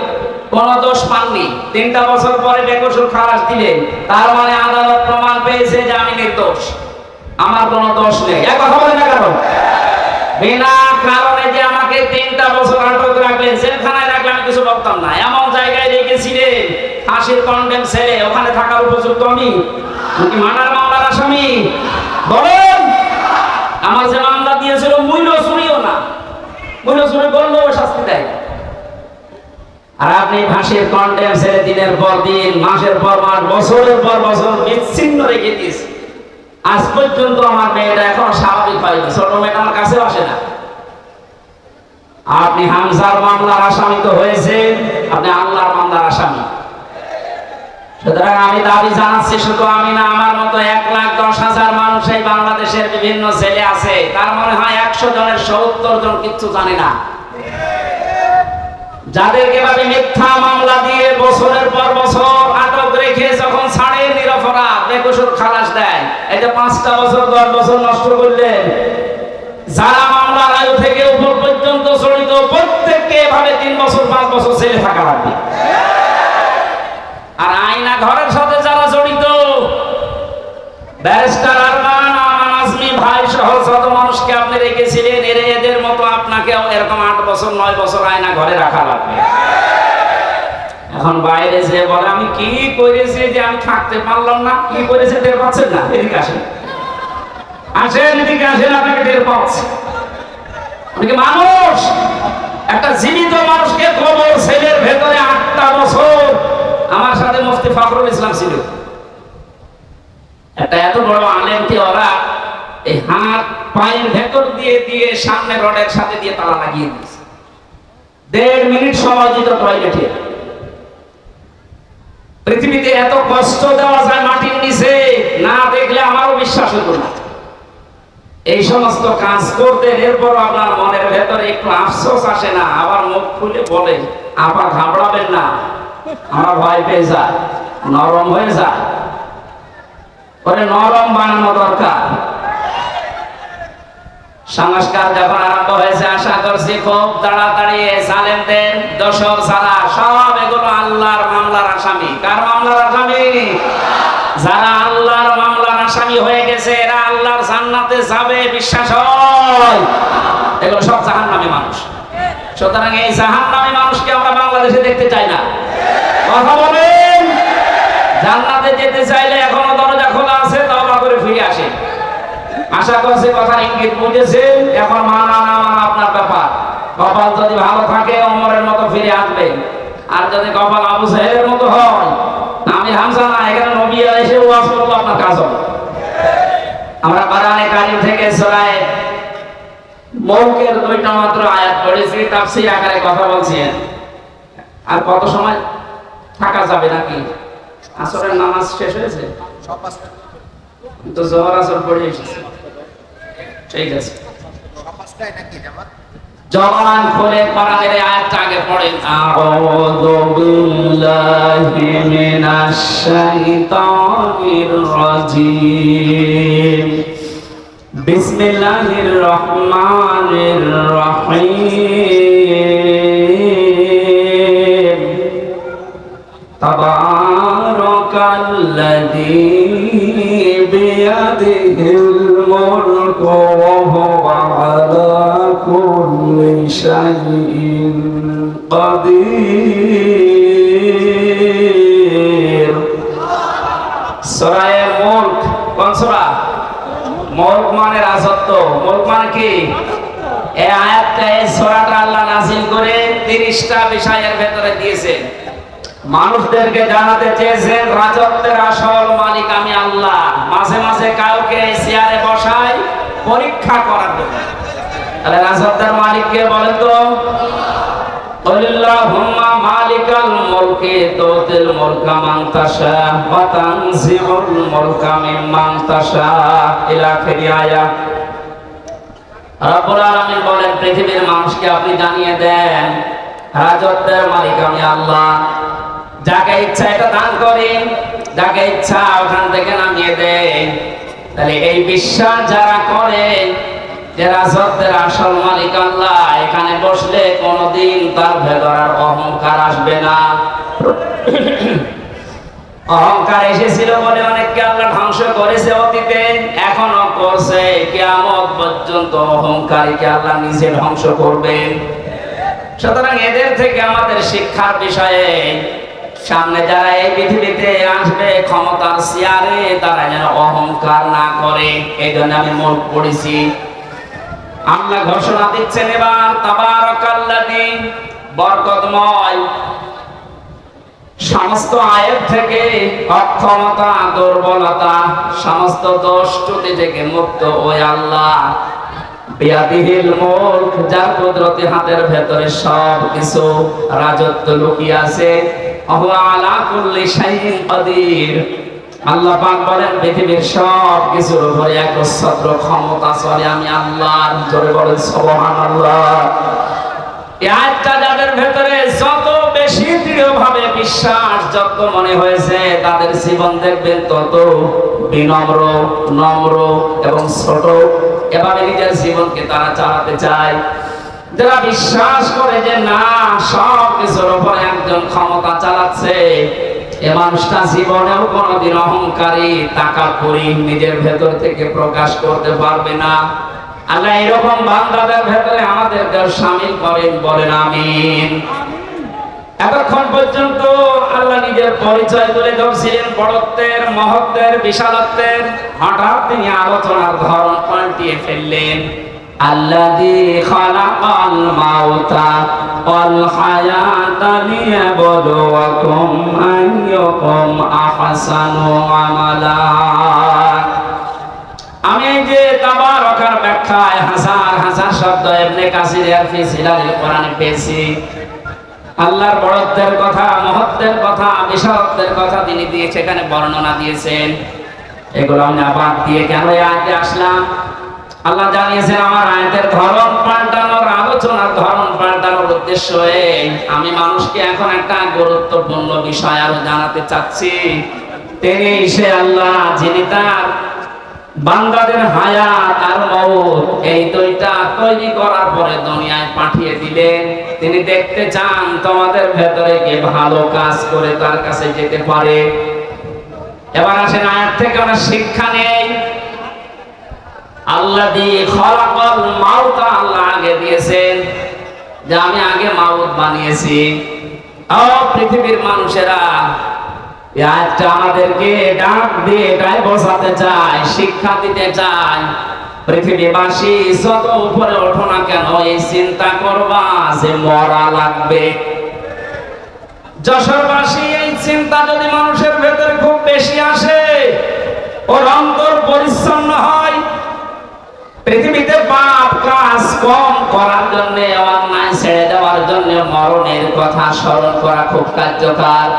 কোন দোষ পাননি, 3টা বছর পরে বেকসুর খালাস দিলেন, তার মানে আদালত প্রমাণ পেয়েছে যে আমি নির্দোষ, আমার কোনো দোষ নেই। এক কথা বলেন না কেন? বিনা কারণে যে আমাকে 3টা বছর আটক রাখলেন, জেলখানায় রাখলে আমি কিছু বলতাম না। এমন জায়গায় রেখেছিলেন, ফাঁসির কন্ডেম ছেড়ে, ওখানে থাকার উপযুক্ত আমি নাকি মার্ডার মামলার আসামি? বলেন। আমার যে মামলা দিয়েছিল মূল্য চুরিও না, মূল্য চুরি করলেও শাস্তি দেয়। আর আপনি ফাঁসির কন্টেম ছেড়ে দিনের পর দিন, মাসের পর মাস, বছরের পর বছর বিচ্ছিন্ন রেখে দিয়েছে। আজ পর্যন্ত আমার মেয়েটা এখন স্বাভাবিক হয়নি, ছোট মেয়েটা আমার কাছেও আসে না। আপনি হামজার মামলার আসামি তো হয়েছেন, আপনি আল্লাহর মামলার আসামি। সুতরাং আমি দাবি জানাচ্ছি, শুধু আমি না, আমার মতো 1,10,000 মানুষ এই বাংলাদেশের বিভিন্ন জেলে আছে। তার মনে হয় 100 জনের 70 জন কিচ্ছু জানে না। যাদেরকে ভাবে মিথ্যা মামলা দিয়ে বছরের পর বছর আটক রেখে যখন ছাড়ে নিরপরাধ বেকসুর খালাস দেয়, এই যে 5টা বছর 10 বছর নষ্ট করলেন। যারা মামলার আয়ু থেকে উপর পর্যন্ত জড়িত, প্রত্যেককে এভাবে 3 বছর 5 বছর জেলে থাকা লাগবে। আর আয়না ঘরের সাথে যারা জড়িত, ব্যারিস্টার আরমান, আমান আজমি ভাই সহ যত মানুষকে আপনি রেখেছিলেন, এদের মতো আপনাকেও এরকম 8 বছর 9 বছর আয়না ঘরে রাখা লাগবে। এখন বাইরে যে বলে আমি কি করেছি যে আমি থাকতে পারলাম না, কি করেছে টের পাচ্ছেন না? এদিকে আসেন, আসেন, এদিকে আসেন, আপনাকে টের পাচ্ছে। মানুষ, একটা জীবিত মানুষকে কবর সেলের ভেতরে 8টা বছর। আমার সাথে মুফতি ফখরুল ইসলাম ছিল, একটা এত বড় আলেমকে ওরা এই হাত পায়ের ভেতর দিয়ে দিয়ে সামনে রডের সাথে দিয়ে তালা লাগিয়ে দিয়েছে। 1.5 মিনিট সময় দিত টয়লেটে। পৃথিবীতে এত কষ্ট দেওয়া যায় মাটির নিচে, না দেখলে আমারও বিশ্বাস হতো না। এই সমস্ত কাজ করতে, এরপর আপনার মনের ভেতরে একটু আফসোস আসে না? আবার মুখ খুলে বলে, আপা ঘাবড়াবেন না, আমরা ভয় পেয়ে যায়, নরম হয়ে যায়। পরে নরম বানানো দরকার। সংস্কার যখন আরম্ভ হয়েছে, আশা করছি খুব তাড়াতাড়ি জালেমদের দোসর যারা সব, এগুলো আল্লাহর মামলার আসামি। কার মামলার আসামি? যারা আল্লাহর মামলার আসামি হয়ে গেছে, এরা আল্লাহর জান্নাতে যাবে, বিশ্বাস হয়? এগুলো সব জাহান্নামী মানুষ। সুতরাং এই জাহান্নামী মানুষকে আমরা বাংলাদেশে দেখতে চাই না। কথা বলেন। জান্নাতে যেতে চাইলে এখনো দরজা খোলা আছে, তওবা করে ফিরে আসেন। আশা করছি কথার ইঙ্গিত বুঝেছেন। এখন মানা না মানা আপনার ব্যাপার। কপাল যদি ভালো থাকে ওমরের মতো ফিরে আসবেন, আর যদি কপাল আবু সাহেবের মতো হয়, আমি হামজা না, এখানে নবী এসে ওয়াজ করবো, আপনার কাজ হবে। আমরা কোরআনে কারীম থেকে সূরা মুলকের 2টা মাত্র আয়াত পড়েছি, তাফসীর আকারে কথা বলছি। আর কত সময় থাকা যাবে নাকি? আসরের নামাজ শেষ হয়েছে, তো জোহর আসর পড়ে এসেছে। ঠিক আছে, জবান খুলে কোরআনের আয়াতটা আগে পড়েন। আউযু বিল্লাহি মিনাশ শাইতানির রাজীম। বিসমিল্লাহির রহমানির রহিম। তাবারাকাল্লাযী বিয়াদিহিল মুলকু ওয়া হুয়া আলা কুল্লি শাইইন কাদির। সূরা মুলক কোন সূরা? মুলক মানে রাজত্ব। মুলক মানে কি? এই আয়াতটা, এই সূরাটা আল্লাহ নাযিল করে 30টা বিষয়ের ভেতরে দিয়েছেন। মানুষদেরকে জানাতে চেয়েছেন রাজত্বের আসল মালিক আমি আল্লাহ। মাঝে মাঝে কাউকে চেয়ারে বসাই পরীক্ষা করার জন্য। তাহলে রাজত্বের মালিক কে বলেন তো? আল্লাহুম্মা মালিকাল মুলকি তুতিল মুলকা মান তাশা ওয়া তানজিউল মুলকা মিম্মান তাশা ইলা আখিরি আয়াত। রব্বুল আলামিন বলেন, পৃথিবীর মানুষকে আপনি জানিয়ে দেন রাজত্বের মালিক আমি আল্লাহ। যাকে ইচ্ছা এটা দান করেন, যাকে ইচ্ছা ওখান থেকে নামিয়ে দেন। তাহলে এই বিশ্বাস যারা করেন যে রাজত্বের আসল মালিক আল্লাহ, এখানে বসলে কোনোদিন তার ভেতর আর অহংকার আসবে না। অহংকার এসেছিল বলে অনেককে আল্লাহ ধ্বংস করেছে অতীতে, এখনো করছে, কিয়ামত পর্যন্ত অহংকারীকে আল্লাহ নিজে ধ্বংস করবেন। সুতরাং এদের থেকে আমাদের শিক্ষার বিষয়ে, সামনে যারা এই পৃথিবীতে আসবে ক্ষমতার চেয়ারে, তারা যেন অহংকার না করে। এই জন্য আমি মুলক পড়েছি। আল্লাহ ঘোষণা দিচ্ছেন এবার, তাবারাকাল্লাযী, বরকতময় সমস্ত আয়াত থেকে, অক্ষমতা, দুর্বলতা, সমস্ত দোষ ত্রুটি থেকে মুক্ত ওই আল্লাহ। বিয়াদিহিল মুলক, যার কুদরতি হাতের ভেতরে সব কিছু রাজত্ব লুকিয়ে আছে। ওয়া আলা কুল্লি শাইইন কাদির। আল্লাহ পাক বলেন পৃথিবীর সব কিছুর উপরে একচ্ছত্র ক্ষমতা চলে আমি আল্লাহর। জোরে বলেন সুবহানাল্লাহ। এই আয়াতটা যাদের ভেতরে যত বেশি দৃঢ়ভাবে বিশ্বাস যত মনে হয়েছে, তাদের জীবন দেখবেন তত বিনম্র, নম্র এবং ছোট। এভাবে নিজের জীবনকে তারা চালাতে চায়। যারা বিশ্বাস করে যে না, সব কিছুর উপরে একজন ক্ষমতা চালাচ্ছে, এ মানুষটা জীবনেও কোনোদিন অহংকারী, তাকাব্বুরি নিজের ভেতর থেকে প্রকাশ করতে পারবে না। আল্লাহ এরকম বান্দাদের ভেতরে আমাদেরকে শামিল করেন, বলেন আমিন। এতক্ষণ পর্যন্ত আল্লাহ নিজের পরিচয় তুলে ধরছিলেন, বড়ত্বের, মহত্বের, বিশালত্বের। হঠাৎ তিনি আলোচনার ধরন পাল্টিয়ে ফেললেন। আল্লাযী খালাকাল মাউতা ওয়াল হায়াতা লিয়াবলুয়াকুম আইয়ুকুম আহসানু আমালা। আমি এই যে তাবারাকার ব্যাখ্যায় হাজার হাজার শব্দ ইবনে কাসির আর ফি সিলালিল কোরআনে পেয়েছি। আল্লাহর বড়ত্বের কথা, মহত্বের কথা, বিশালত্বের কথা তিনি দিয়ে সেখানে বর্ণনা দিয়েছেন। এগুলো আমি আবার দিয়ে কেন এই আয়াতে আসলাম? আল্লাহ জানিয়েছেন আমার আয়াতের ধরন পাল্টানোর, আলোচনার ধরন পাল্টানোর উদ্দেশ্য এই, আমি মানুষকে এখন একটা গুরুত্বপূর্ণ বিষয় আরো জানাতে চাচ্ছি। তিনি সে আল্লাহ যিনি তার বান্দাদের হায়াত আর মওত এই দুইটা তৈরি করার পরে দুনিয়ায় পাঠিয়ে দিলেন। তিনি দেখতে চান তোমাদের ভেতরে কে ভালো কাজ করে তার কাছে যেতে পারে। এবার আসেন আয়াত থেকে আমরা শিক্ষা নেই। আল্লাযী খালাকাল মাউতা, আল্লাহ আগে দিয়েছেন যে আমি আগে মাউত বানিয়েছি। ও পৃথিবীর মানুষেরা, এই আয়াতটা আমাদেরকে ডাক দিয়ে এটাই বোঝাতে চায়, শিক্ষা দিতে চায়। পৃথিবীবাসী যত উপরে ওঠো না কেন, এই চিন্তা করবা যে মরা লাগবে। যশোরবাসী, এই চিন্তা যদি মানুষের ভেতরে খুব বেশি আসে, ওর অন্তর পরিচ্ছন্ন হয়। পৃথিবীতে পাপ কাজ কম করার জন্য, অন্যায় ছেড়ে দেওয়ার জন্য মরণের কথা স্মরণ করা খুব কার্যকর।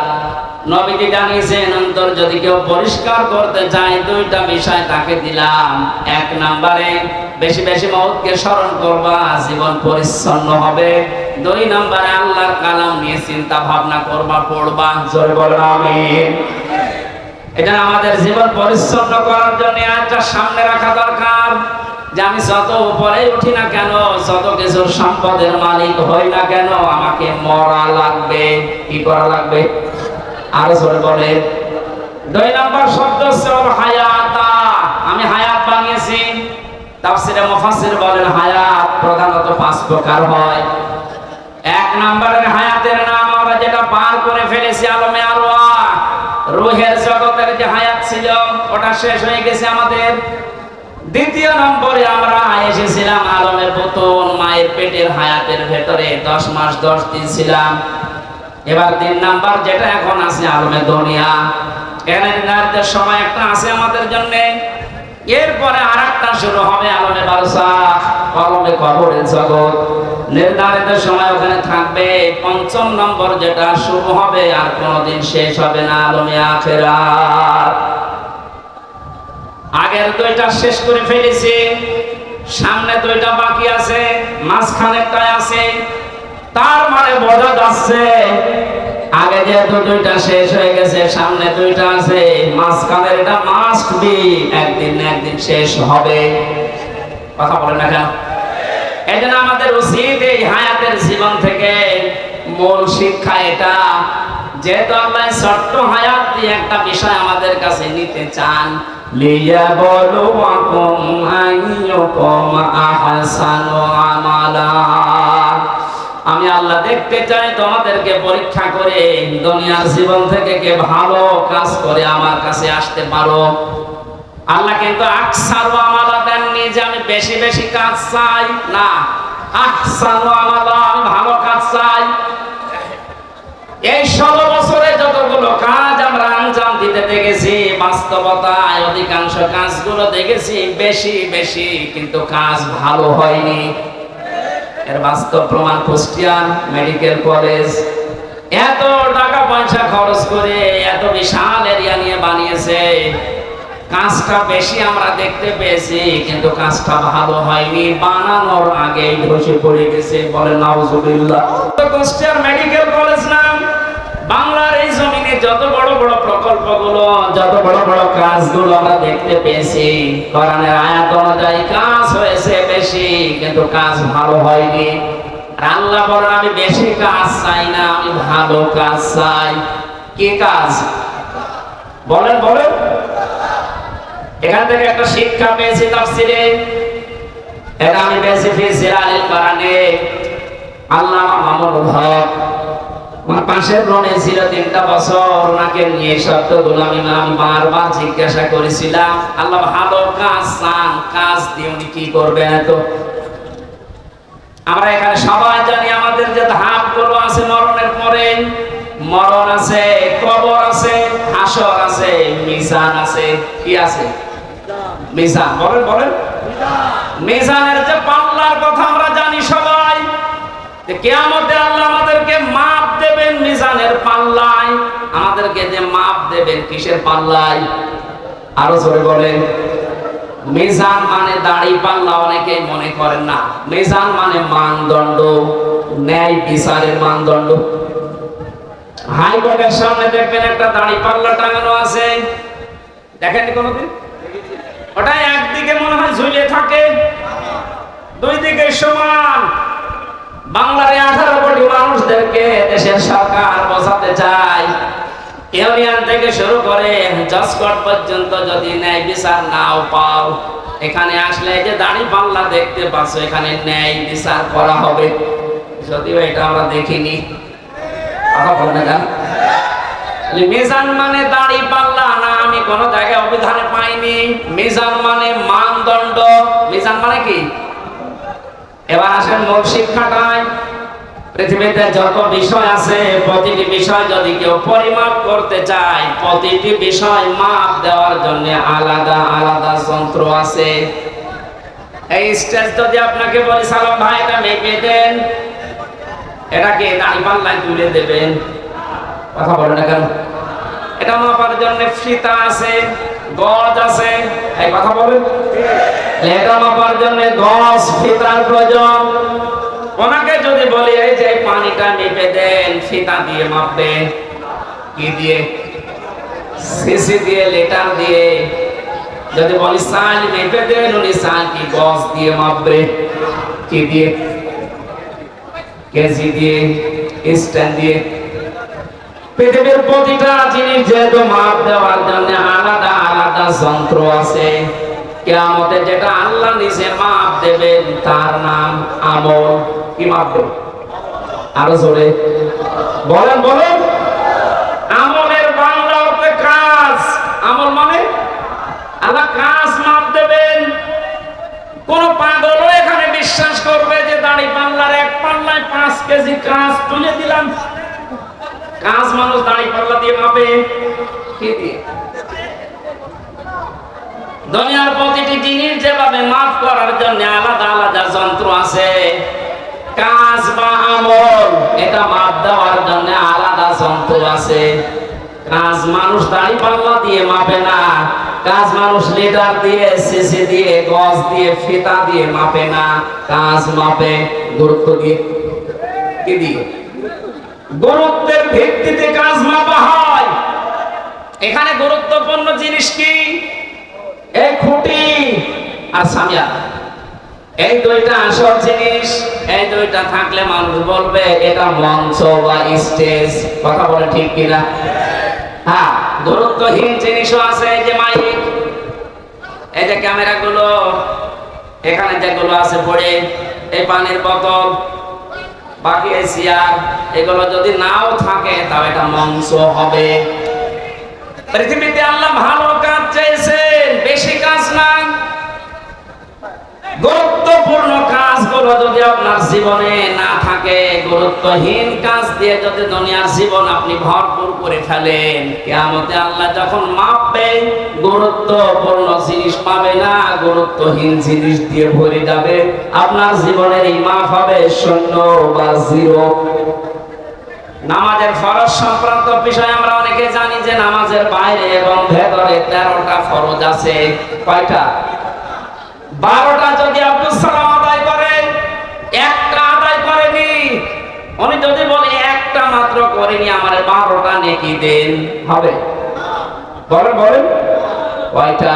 নবীজি জানিয়েছেন অন্তর যদি কেউ পরিষ্কার করতে চায়, দুইটা বিষয় তাকে দিলাম। এক নম্বরে বেশি বেশি মওতকে স্মরণ করবা, জীবন পরিচ্ছন্ন হবে। দুই নম্বরে আল্লাহর কালাম নিয়ে চিন্তা ভাবনা করবা, পড়বা। জোরে বলেন আমিন। এটা আমাদের জীবন পরিচ্ছন্ন করার জন্য একটা সামনে রাখা দরকার যে আমি যত উপরে উঠি না কেন, যত কিছুর সম্পদের মালিক হই না কেন, আমাকে মরা লাগবে। কি করা লাগবে? আরো জোরে বলে। দুই নম্বর শব্দ হচ্ছে হায়াতা, আমি হায়াত বানিয়েছি। তাফসীরে মুফাসসির বলেন হায়াত প্রধানত 5 প্রকার হয়। এক নম্বরের হায়াতের নাম আমরা যেটা পার করে ফেলেছি আলমে আরওয়াহ, রূহের জগতের যে হায়াত ছিল ওটা শেষ হয়ে গেছে আমাদের। দ্বিতীয় নম্বরে আমরা এসেছিলাম আলমে বুতুন, মায়ের পেটের হায়াতের ভেতরে 10 মাস 10 দিন ছিলাম। এবার 3 নাম্বার যেটা এখন আছে আলমে দুনিয়া, এর নির্ধারিত সময় একটা আছে আমাদের জন্য। এরপরে আরেকটা শুরু হবে আলমে বারজাখ, আলমে কবরের জগৎ। নির্ধারিত সময় ওখানে থাকবে। 5ম নম্বর যেটা শুরু হবে আর কোনোদিন শেষ হবে না, আলমে আখিরাত। আগের 2টা শেষ করে ফেলেছি, সামনে 2টা বাকি আছে, মাঝখানেরটা আছে। তার মানে বোঝা যাচ্ছে আগে যেহেতু 2টা শেষ হয়ে গেছে, সামনে 2টা আছে, মাঝখানের এটা মাস্ট বি একদিন না একদিন শেষ হবে। কথা বলেন না কেন? এই জন্য আমাদের উচিত এই হায়াতের জীবন থেকে মূল শিক্ষা এটা, যেহেতু আল্লাহ ছোট্ট হায়াত দিয়ে একটা বিষয় আমাদের কাছে নিতে চান, লিয়াবলুয়াকুম আইয়ুকুম আহসানু আমালা। আমি আল্লাহ দেখতে চাই তোমাদেরকে পরীক্ষা করে দুনিয়ার জীবন থেকে কে ভালো কাজ করে আমার কাছে আসতে পারো। আল্লাহ কিন্তু আকসারু আমালা দেননি যে আমি বেশি বেশি কাজ চাই, না, আহসানু আমালা, আমি ভালো কাজ চাই। এই 16 বছরে যতগুলো কাজ আমরা আঞ্জাম দিতে দেখেছি, বাস্তবতায় অধিকাংশ কাজগুলো দেখেছি বেশি বেশি, কিন্তু কাজ ভালো হয়নি। এর বাস্তব প্রমাণ কুষ্টিয়া মেডিকেল কলেজ। এত টাকা পয়সা খরচ করে এত বিশাল এরিয়া নিয়ে বানিয়েছে, কাজটা বেশি আমরা দেখতে পেয়েছি, কিন্তু কাজটা ভালো হয়নি, বানানোর আগেই ধসে পড়ে গেছে। বলে নাউজুবিল্লাহ। কুষ্টিয়ার মেডিকেল কলেজ নাম বাংলার এই জমিনে যত বড় বড় প্রকল্পগুলো, যত বড় বড় কাজগুলো আমরা দেখতে পেয়েছি, কোরআনের আয়াত অনুযায়ী কাজ হয়েছে বেশি, কিন্তু কাজ ভালো হয়নি। আল্লাহ বলেন আমি বেশি কাজ চাই না, আমি ভালো কাজ চাই। কি কাজ বলেন বলেন। এখান থেকে একটা শিক্ষা পেয়েছি তাফসীরে, এটা আমি পেয়েছি ফি সিরালিল কোরআনে। আল্লামা মামুনুল হক আমার পাশের রুমে ছিল 3টা বছর, ওনাকে নিয়ে শব্দগুলো আমি বারবার জিজ্ঞাসা করেছিলাম, আল্লাহ ভালো কাজ চান, কাজ দিয়ে উনি কি করবেন? এত আমরা এখানে সবাই জানি আমাদের যে ধাপগুলো আছে, মরণের পরে মরণ আছে, কবর আছে, হাসর আছে, মিজান আছে। কি আছে? মিজান। বলেন বলেন। মিজানের যে পাল্লার কথা আমরা জানি সবাই, কিয়ামতে আল্লাহ আমাদেরকে মাপ দেবেন মিজানের পাল্লায়। আমাদেরকে যে মাপ দেবেন কিসের পাল্লায়? আরো জোরে বলেন। মিজান মানে দাড়ি পাল্লা অনেকেই মনে করেন না, মিজান মানে মানদণ্ড, ন্যায় বিচারের মানদণ্ড। হাইকোর্টের সামনে দেখবেন একটা দাড়ি পাল্লা টাঙানো আছে, দেখেননি কোনোদিন? ওটা একদিকে মনে হয় ঝুলে থাকে, দুই দিকে সমান। বাংলার 18 কোটি মানুষদেরকে দেশের সরকার বোঝাতে চায়, ইউনিয়ন থেকে শুরু করে জজ কোর্ট পর্যন্ত যদি ন্যায় বিচার নাও পাও, এখানে আসলে যে দাড়ি পাল্লা দেখতে পাচ্ছ, এখানে ন্যায় বিচার করা হবে। যদিও এটা আমরা দেখিনি। মিজান মানে দাড়ি পাল্লা না, আমি কোন জায়গায় অভিধানে পাইনি। মিজান মানে মানদণ্ড। মিজান মানে কি? এবার আসেন মূল শিক্ষাটায়। পৃথিবীতে যত বিষয় আছে, প্রতিটি বিষয় যদি কেউ পরিমাপ করতে চায়, প্রতিটি বিষয় মাপ দেওয়ার জন্য আলাদা আলাদা যন্ত্র আছে। এই স্টেজ যদি আপনাকে বলি, সালাম ভাই এটা মেপে দেন, এটাকে দাড়ি পাল্লায় তুলে দেবেন, কথা বলে না কেন? এটা মাপার জন্য ফিতা আছে, গজ আছে, এই কথা বলেন। এটা মাপার জন্য গজ ফিতার প্রয়োজন। ওনাকে যদি বলি এই যে পানিটা মেপে দেন, ফিতা দিয়ে মাপবেন। কি দিয়ে? সিসি দিয়ে, লিটার দিয়ে। যদি বলি সাল মেপে দেন, উনি সাল কি গজ দিয়ে মাপবে। কি দিয়ে? কেজি দিয়ে, স্ট্যান্ড দিয়ে। পৃথিবীর প্রতিটা জিনিস যেহেতু মাপ দেওয়ার জন্য আলাদা আলাদা যন্ত্র আছে, কিয়ামতে যেটা আল্লাহ নিজে মাপ দেবেন তার নাম আমল। কি মাপ দেবেন? আরো জোরে বলেন বলেন। আমলের বাংলা অর্থে কাজ। আমল মানে আল্লাহ কাজ মাপ দেবেন। কোন পাগলও এখানে বিশ্বাস করবে যে দাড়ি পাল্লার এক পাল্লায় 5 কেজি কাজ তুলে দিলাম? কাজ মানুষ দাড়ি পাল্লা দিয়ে মাপে। কি দিয়ে? দুনিয়ার প্রতিটি জিনিস যেভাবে মাপ করার জন্য আলাদা আলাদা যন্ত্র আছে, কাজ বা আমল এটা মাপ দেওয়ার জন্য আলাদা যন্ত্র আছে। কাজ মানুষ দাড়ি পাল্লা দিয়ে মাপে না, কাজ মানুষ লিটার দিয়ে, সিসি দিয়ে, গজ দিয়ে, ফিতা দিয়ে মাপে না। কাজ মাপে গুরুত্ব দিয়ে। কি দিয়ে? গুরুত্বের ভিত্তিতে কাজ মাপা হয়। এখানে গুরুত্বপূর্ণ জিনিস কি? এই খুঁটি আর সামিয়া, এই দুইটা আসল জিনিস। এই দুইটা থাকলে মানুষ বলবে এটা মঞ্চ বা স্টেজ। কথা বলে ঠিক কিনা? হ্যাঁ, গুরুত্বহীন জিনিসও আছে। এই যে মাইক, এই যে ক্যামেরা গুলো, এখানে যেগুলো আছে পড়ে, এই পানির বোতল, বাকি এই চেয়ার, এগুলো যদি নাও থাকে তাও এটা মঞ্চ হবে। পৃথিবীতে আল্লাহ ভালো কাজ চাইছেন, বেশি কাজ না। গুরুত্বপূর্ণ কাজগুলো যদি আপনার জীবনে না থাকে, গুরুত্বহীন কাজ দিয়ে যদি দুনিয়ার জীবন আপনি ভরপুর করে ফেলেন, কিয়ামতে আল্লাহ যখন মাপবে গুরুত্বপূর্ণ জিনিস পাবে না, গুরুত্বহীন জিনিস দিয়ে ভরে যাবে। আপনার জীবনের এই মাপ হবে শূন্য বা জিরো। নামাজের ফরজ সংক্রান্ত বিষয় আমরা অনেকে জানি যে নামাজের বাইরে এবং ভেতরে 13টা ফরজ আছে। কয়টা? 12টা যদি আব্দুল সালাম আদায় করে, একটা আদায় করেনি, উনি যদি বলে একটা মাত্র করেনি, আমার 12টা নেকি দেন, হবে? বলেন বলেন, কয়টা?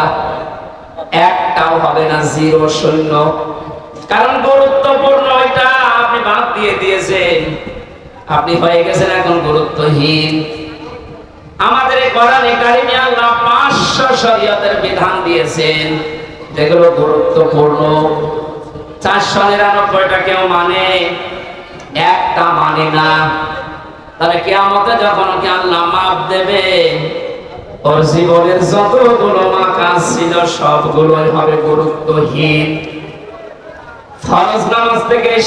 একটাও হবে না, জিরো, শূন্য। কারণ গুরুত্বপূর্ণ ওইটা আপনি বাদ দিয়ে দিয়েছেন, আপনি হয়ে গেছেন এখন গুরুত্বহীন। আমাদের এই কোরআনে কারিমে আল্লাহ 500 শরীয়তের বিধান দিয়েছেন যেগুলো গুরুত্বপূর্ণ। 499টা কেউ মানে, একটা মানে না। তাহলে কিয়ামতে যখন ওকে আল্লাহ মাপ দেবে, ওর জীবনের যতগুলো কাজ ছিল সবগুলোই হবে গুরুত্বহীন। ফরজ নামাজ থেকে এই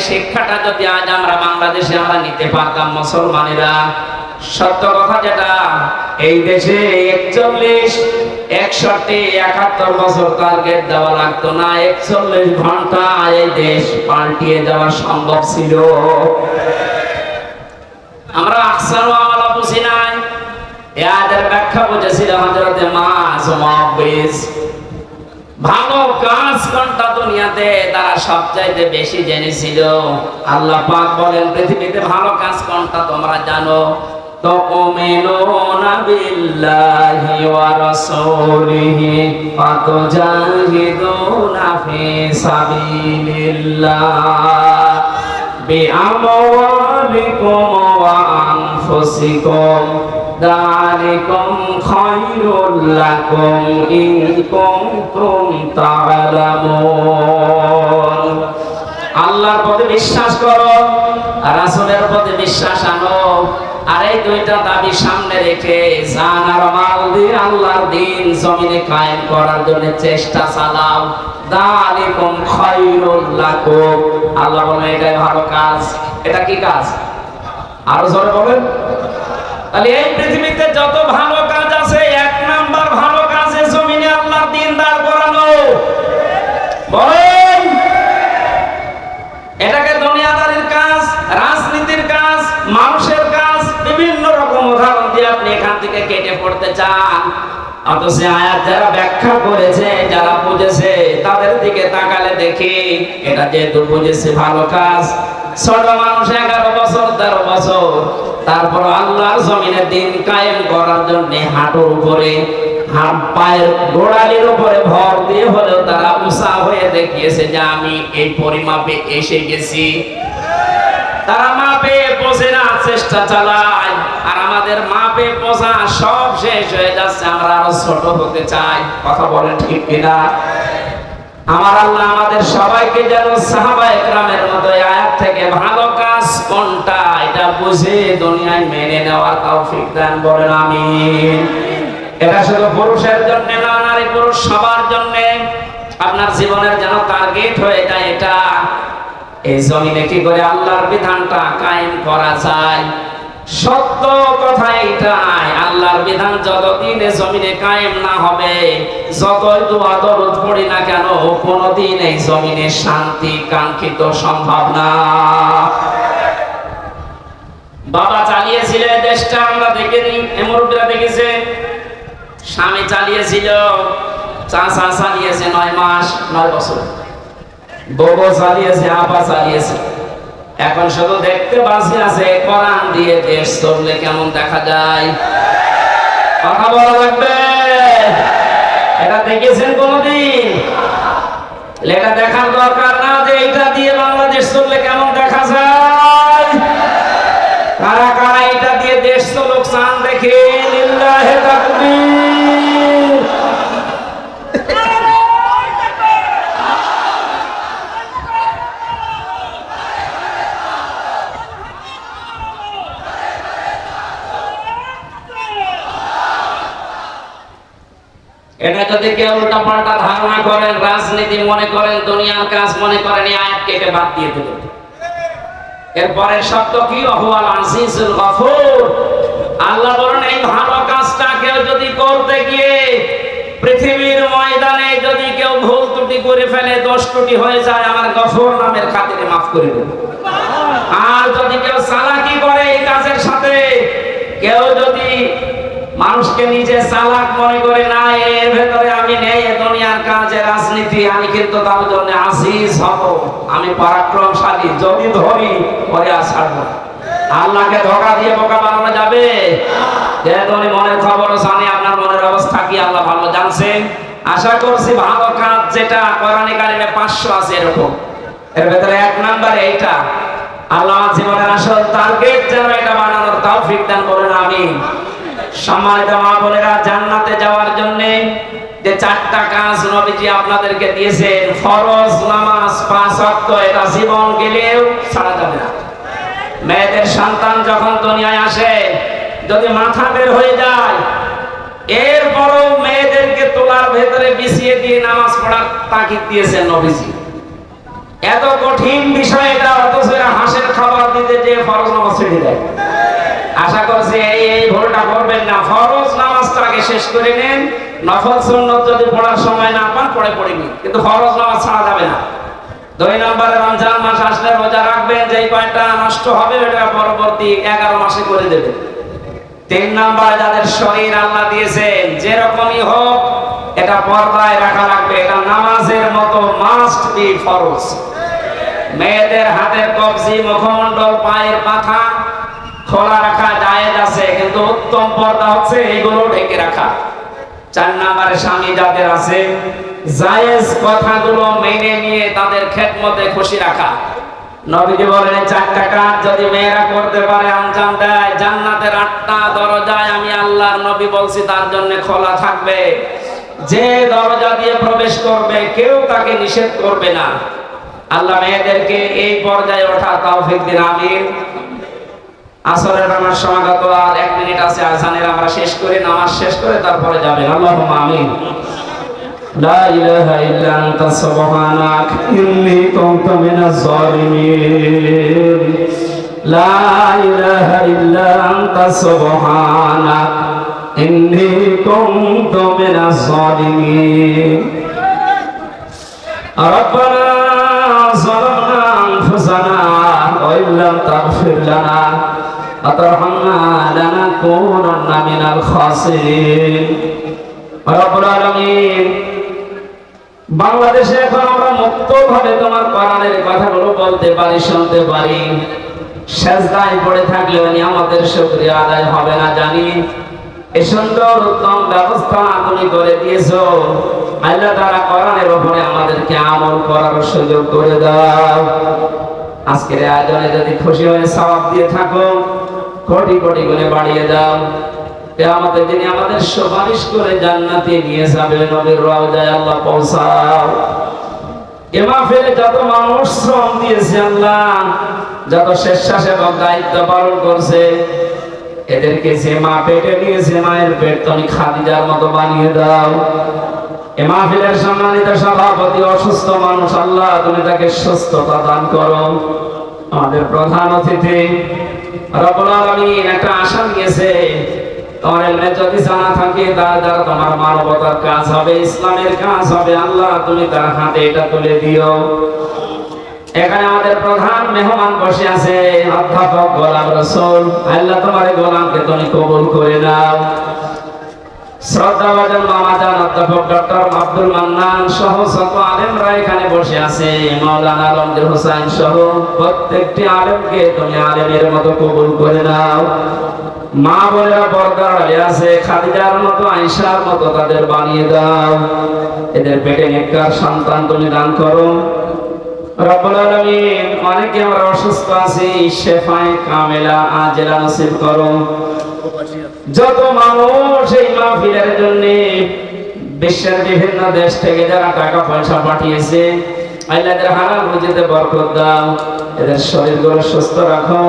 শিক্ষাটা যদি আজ আমরা বাংলাদেশে আমরা নিতে পারতাম মুসলমানেরা, সত্য কথা যেটা, এই দেশে 41, 61, 71 বছর টার্গেট দেওয়া লাগতো না, 41 ঘন্টা এই দেশ পাল্টিয়ে যাওয়া সম্ভব ছিল। আমরা আহসানু আমালা বুঝি নাই, এদের ব্যাখ্যা বুঝেছিল হযরতে মুআবিজ। ভালো কাজ কোনটা দুনিয়াতে তারা সবচাইতে বেশি জেনেছিল। আল্লাহ পাক বলেন পৃথিবীতে ভালো কাজ কোনটা তোমরা জানো? তুমিনুনা বিল্লাহি ওয়া রাসূলিহি ফাতুজাহিদুনা ফি সাবিলিল্লাহ বিআমওয়ালিকুম ওয়া আনফুসিকুম যালিকুম খায়রুল লাকুম ইন কুনতুম তা'লামুন। আল্লাহর প্রতি বিশ্বাস করো, রাসূলের প্রতি বিশ্বাস আনো, আর এই দুইটা দাবি সামনে রেখে জান আর মাল দিয়ে আল্লাহর দ্বীন জমিনে কায়েম করার জন্য চেষ্টা চালাও। যালিকুম খায়রুল লাকুম। আল্লাহ বলেন এটাই ভালো কাজ। এটা কি কাজ? আরো জোরে বলেন। তাহলে এই পৃথিবীতে যত ভালো কাজ আছে, 1 নাম্বার ভালো কাজে জমিনে আল্লাহর দ্বীন দাঁড় করানো। বলেন, এটাকে দুনিয়াদারির কাজ, রাজনীতির কাজ, মানুষের কাজ, বিভিন্ন রকম উদাহরণ দিয়ে আপনি এখান থেকে কেটে পড়তে চান। অথচ আয়াত যারা ব্যাখ্যা করেছে, যারা বুঝেছে, তাদের দিকে তাকালে দেখি এটা যেহেতু বুঝেছে ভালো কাজ, ছোট মানুষ 11 বছর 13 বছর, তারপর আল্লাহর জমিনে দ্বীন কায়েম করার জন্য হাঁটুর উপরে, পায়ের গোড়ালির উপরে ভর দিয়ে হলেও তারা উষা হয়ে দেখিয়েছে যে আমি এই পরিমাপে এসে গেছি। তারা মাপে বোঝার চেষ্টা চালায়, আর আমাদের মাপে বোঝা সব শেষ হয়ে যাচ্ছে, আমরা আরো ছোট হতে চাই। কথা বলেন ঠিক কিনা? আমার আল্লাহ আমাদের সবাইকে যেন সাহাবায়ে কেরামের মতো আয়াত থেকে ভালো কাজ কোনটা এটা বুঝে দুনিয়ায় মেনে নেওয়ার তৌফিক দান, বলেন আমিন। এটা শুধু পুরুষের জন্য না, নারী পুরুষ সবার জন্য। আপনার জীবনের যেন টার্গেট হয়ে যায় এটা, এই জমিনে কি করে আল্লাহর বিধানটা কায়েম করা যায়। সত্য কথা এইটাই, আল্লাহর বিধান যতদিন এই জমিনে কায়েম না হবে, যতই দোয়া দরুদ পড়ি না কেন, কোনদিন এই জমিনে শান্তি কাঙ্ক্ষিত সম্ভব না। বাবা চালিয়েছিলেন দেশটা, আমরা দেখিনি, মুরব্বিরা দেখেছে। স্বামী চালিয়েছিল, চাচা চালিয়েছে 9 মাস 9 বছর, বউ চালিয়েছে, আপা চালিয়েছে। এখন শুধু দেখতে বাঁচি আছে, কোরআন দিয়ে দেশ চললে কেমন দেখা যায়। কথা বলা লাগবে। এটা দেখেছেন কোনদিন? এটা দেখার দরকার না যে এটা দিয়ে বাংলাদেশ চললে কেমন দেখা যায়। কারা কারা এটা দিয়ে দেশ চলুক চান দেখে? লিল্লাহি তাকবীর। এটা যদি কেউ উল্টা পাল্টা ধারণা করেন, রাজনীতি মনে করেন, দুনিয়ার কাজ মনে করেন, এই আয়াত কেটে বাদ দিয়ে দেবেন। এরপরের শব্দ কি? ওয়াহুয়াল আজিজুল গফুর। আল্লাহ বলেন এই ভালো কাজটা কেউ যদি করতে গিয়ে পৃথিবীর ময়দানে যদি কেউ ভুল ত্রুটি করে ফেলে, দোষ ত্রুটি হয়ে যায়, আমার গফুর নামের খাতিরে মাফ করে দেব। আর যদি কেউ চালাকি করে এই কাজের সাথে, কেউ যদি মানুষকে নিজে চালাক মনে করে, না এর ভেতরে আমি নেই, দুনিয়ার কাজে রাজনীতি, আমি কিন্তু তার জন্য আজিজ হব, আমি পরাক্রমশালী, যদি ধরি পরে আর ছাড়বো। আল্লাহকে ধোঁকা দিয়ে বোকা বানানো যাবে? যেহেতু উনি মনের খবর জানে, আপনার মনের অবস্থা কি আল্লাহ ভালো জানছেন। আশা করছি ভালো কাজ যেটা কোরআনে কারিমে 500 আছে এরকম, এর ভেতরে 1 নম্বরে এইটা। আল্লাহ জীবনের আসল টার্গেট যেন এটা বানানোর তৌফিক দান করেন, আমিন। সম্মানিত মা বোনেরা, জান্নাতে যাওয়ার জন্য যে 4টা কাজ নবীজি আপনাদেরকে দিয়েছেন, ফরজ নামাজ 5 ওয়াক্ত, এটা জীবন গেলেও ছাড়া যাবে না। মেয়েদের সন্তান যখন দুনিয়ায় আসে, যদি মাথা বের হয়ে যায়, এরপরও মেয়েদেরকে তোলার ভেতরে বিছিয়ে দিয়ে নামাজ পড়ার তাকিদ দিয়েছেন নবীজি। এত কঠিন বিষয় এটা, অথচ এরা হাঁসের খাবার দিতে যে ফরজ নামাজ ছেড়ে দেয়। আশা করছি এই ভুলটা করবেন না। ফরজ নামাজটা আগে শেষ করে নেন, নফল সুন্নত যদি পড়ার সময় না পান পড়ে পড়িনি, কিন্তু ফরজ নামাজ ছাড়া যাবে না। 2 নম্বরে রমজান মাস আসলে রোজা রাখবেন, যেই কয়টা নষ্ট হবে এটা পরবর্তী 11 মাসে করে দেবেন। 3 নম্বরে যাদের শরীর আল্লাহ দিয়েছেন, যেরকমই হোক এটা পর্দায় রাখা লাগবে, এটা নামাজের মতো মাস্ট বি ফরজ। মেয়েদের হাতের কবজি, মুখমণ্ডল, পায়ের পাতা খোলা রাখা জায়েজ আছে, কিন্তু উত্তম পর্দা হচ্ছে এইগুলো ঢেকে রাখা। 4 নম্বরে স্বামী যাদের আছে, জায়েজ কথাগুলো মেনে নিয়ে তাদের খেদমতে খুশি রাখা। নবীজি বলেন 4টা কাজ যদি মেয়েরা করতে পারে, আঞ্জাম দেয়, জান্নাতের 8টা দরজায় আমি আল্লাহর নবী বলছি তার জন্য খোলা থাকবে। যে দরজা দিয়ে প্রবেশ করবে কেউ তাকে নিষেধ করবে না। আল্লাহ মেয়েদেরকে এই পর্যায়ে ওঠা তৌফিক দিন, আমিন। আসরের নামাজ সমাগত, আর 1 মিনিট আছে আযানের, আমরা শেষ করে নামাজ শেষ করে তারপরে যাবেন। আল্লাহুম্মা আমিন। লা ইলাহা ইল্লা আনতা সুবহানাক ইন্নী কুনতু মিনাজ জালিমিন। লা ইলাহা ইল্লা আনতা সুবহানাক ইন্নী কুনতু মিনাজ জালিমিন। রব্বানা যালামনা আনফুসানা ওয়া ইল্লাম তাগফির লানা ওয়া তারহামনা লানাকুনান্না মিনাল খাসিরিন। রব্বুল আলামিন, বাংলাদেশে এখন আমরা মুক্তভাবে তোমার কোরআনের কথাগুলো বলতে পারি, শুনতে পারি। সেজদায় পড়ে থাকলেও নিয়ামতের শুকরিয়া আদায় হবে না জানি। এই সুন্দর উত্তম ব্যবস্থা তুমি করে দিয়েছো আল্লাহ, তাআলা কোরআনের উপরে আমাদেরকে আমল করার সুযোগ করে দাও। আজকের আয়োজনে যদি খুশি হয়ে সওয়াব দিয়ে থাকো, কোটি কোটি গুণে বাড়িয়ে দাও। কিয়ামতের দিনে আমাদের সুপারিশ করে জান্নাতে নিয়ে যাবে, নবীর রওজায় আল্লাহ পৌঁছাও। এ মাহফিলে যত মানুষ শ্রম দিয়েছে আল্লাহ, যত স্বেচ্ছাসেবক দায়িত্ব পালন করছে, এদেরকে যে মা পেটে নিয়েছে, মায়ের পেট তুমি খাদিজার মতো বানিয়ে দাও। এ মাহফিলের সম্মানিত সভাপতি অসুস্থ মানুষ, আল্লাহ তুমি তাকে সুস্থতা দান করো। আমাদের প্রধান অতিথি রব্বুল আলামিন একটা আশা নিয়েছে, তোমার এলমে যদি জানা থাকে তার দ্বারা তোমার মানবতার কাজ হবে, ইসলামের কাজ হবে। আল্লাহ তুমি তার হাতে এটা তুলে দিও। এখানে আমাদের প্রধান মেহমান বসে আছে অধ্যাপক গোলাম রসুল, আল্লাহ তোমার গোলামকে তুমি কবুল করে নাও। শ্রদ্ধাভাজন মামাজান অধ্যাপক ডক্টর আব্দুল মান্নান সহ যত আলেমরা এখানে বসে আছে, মাওলানা আলমগীর হোসেন সহ প্রত্যেকটি আলেমকে তুমি আলেমের মতো কবুল করে নাও। মা বোনেরা পর্দার আড়ালে আছে, খাদিজার মতো, আয়েশার মতো তাদের বানিয়ে দাও। এদের পেটে নেককার সন্তান তুমি দান করো। রব্বুল আলামিন, অনেকে আমরা অসুস্থ আছি, শেফায়ে কামেলা আজেলা নসিব করো। যত মানুষ এই মাহফিলের জন্য বিশ্বের বিভিন্ন দেশ থেকে যারা টাকা পয়সা পাঠিয়েছে, আল্লাহ এদের হালাল রুজিতে বরকত দাও, এদের শরীরগুলো সুস্থ রাখো।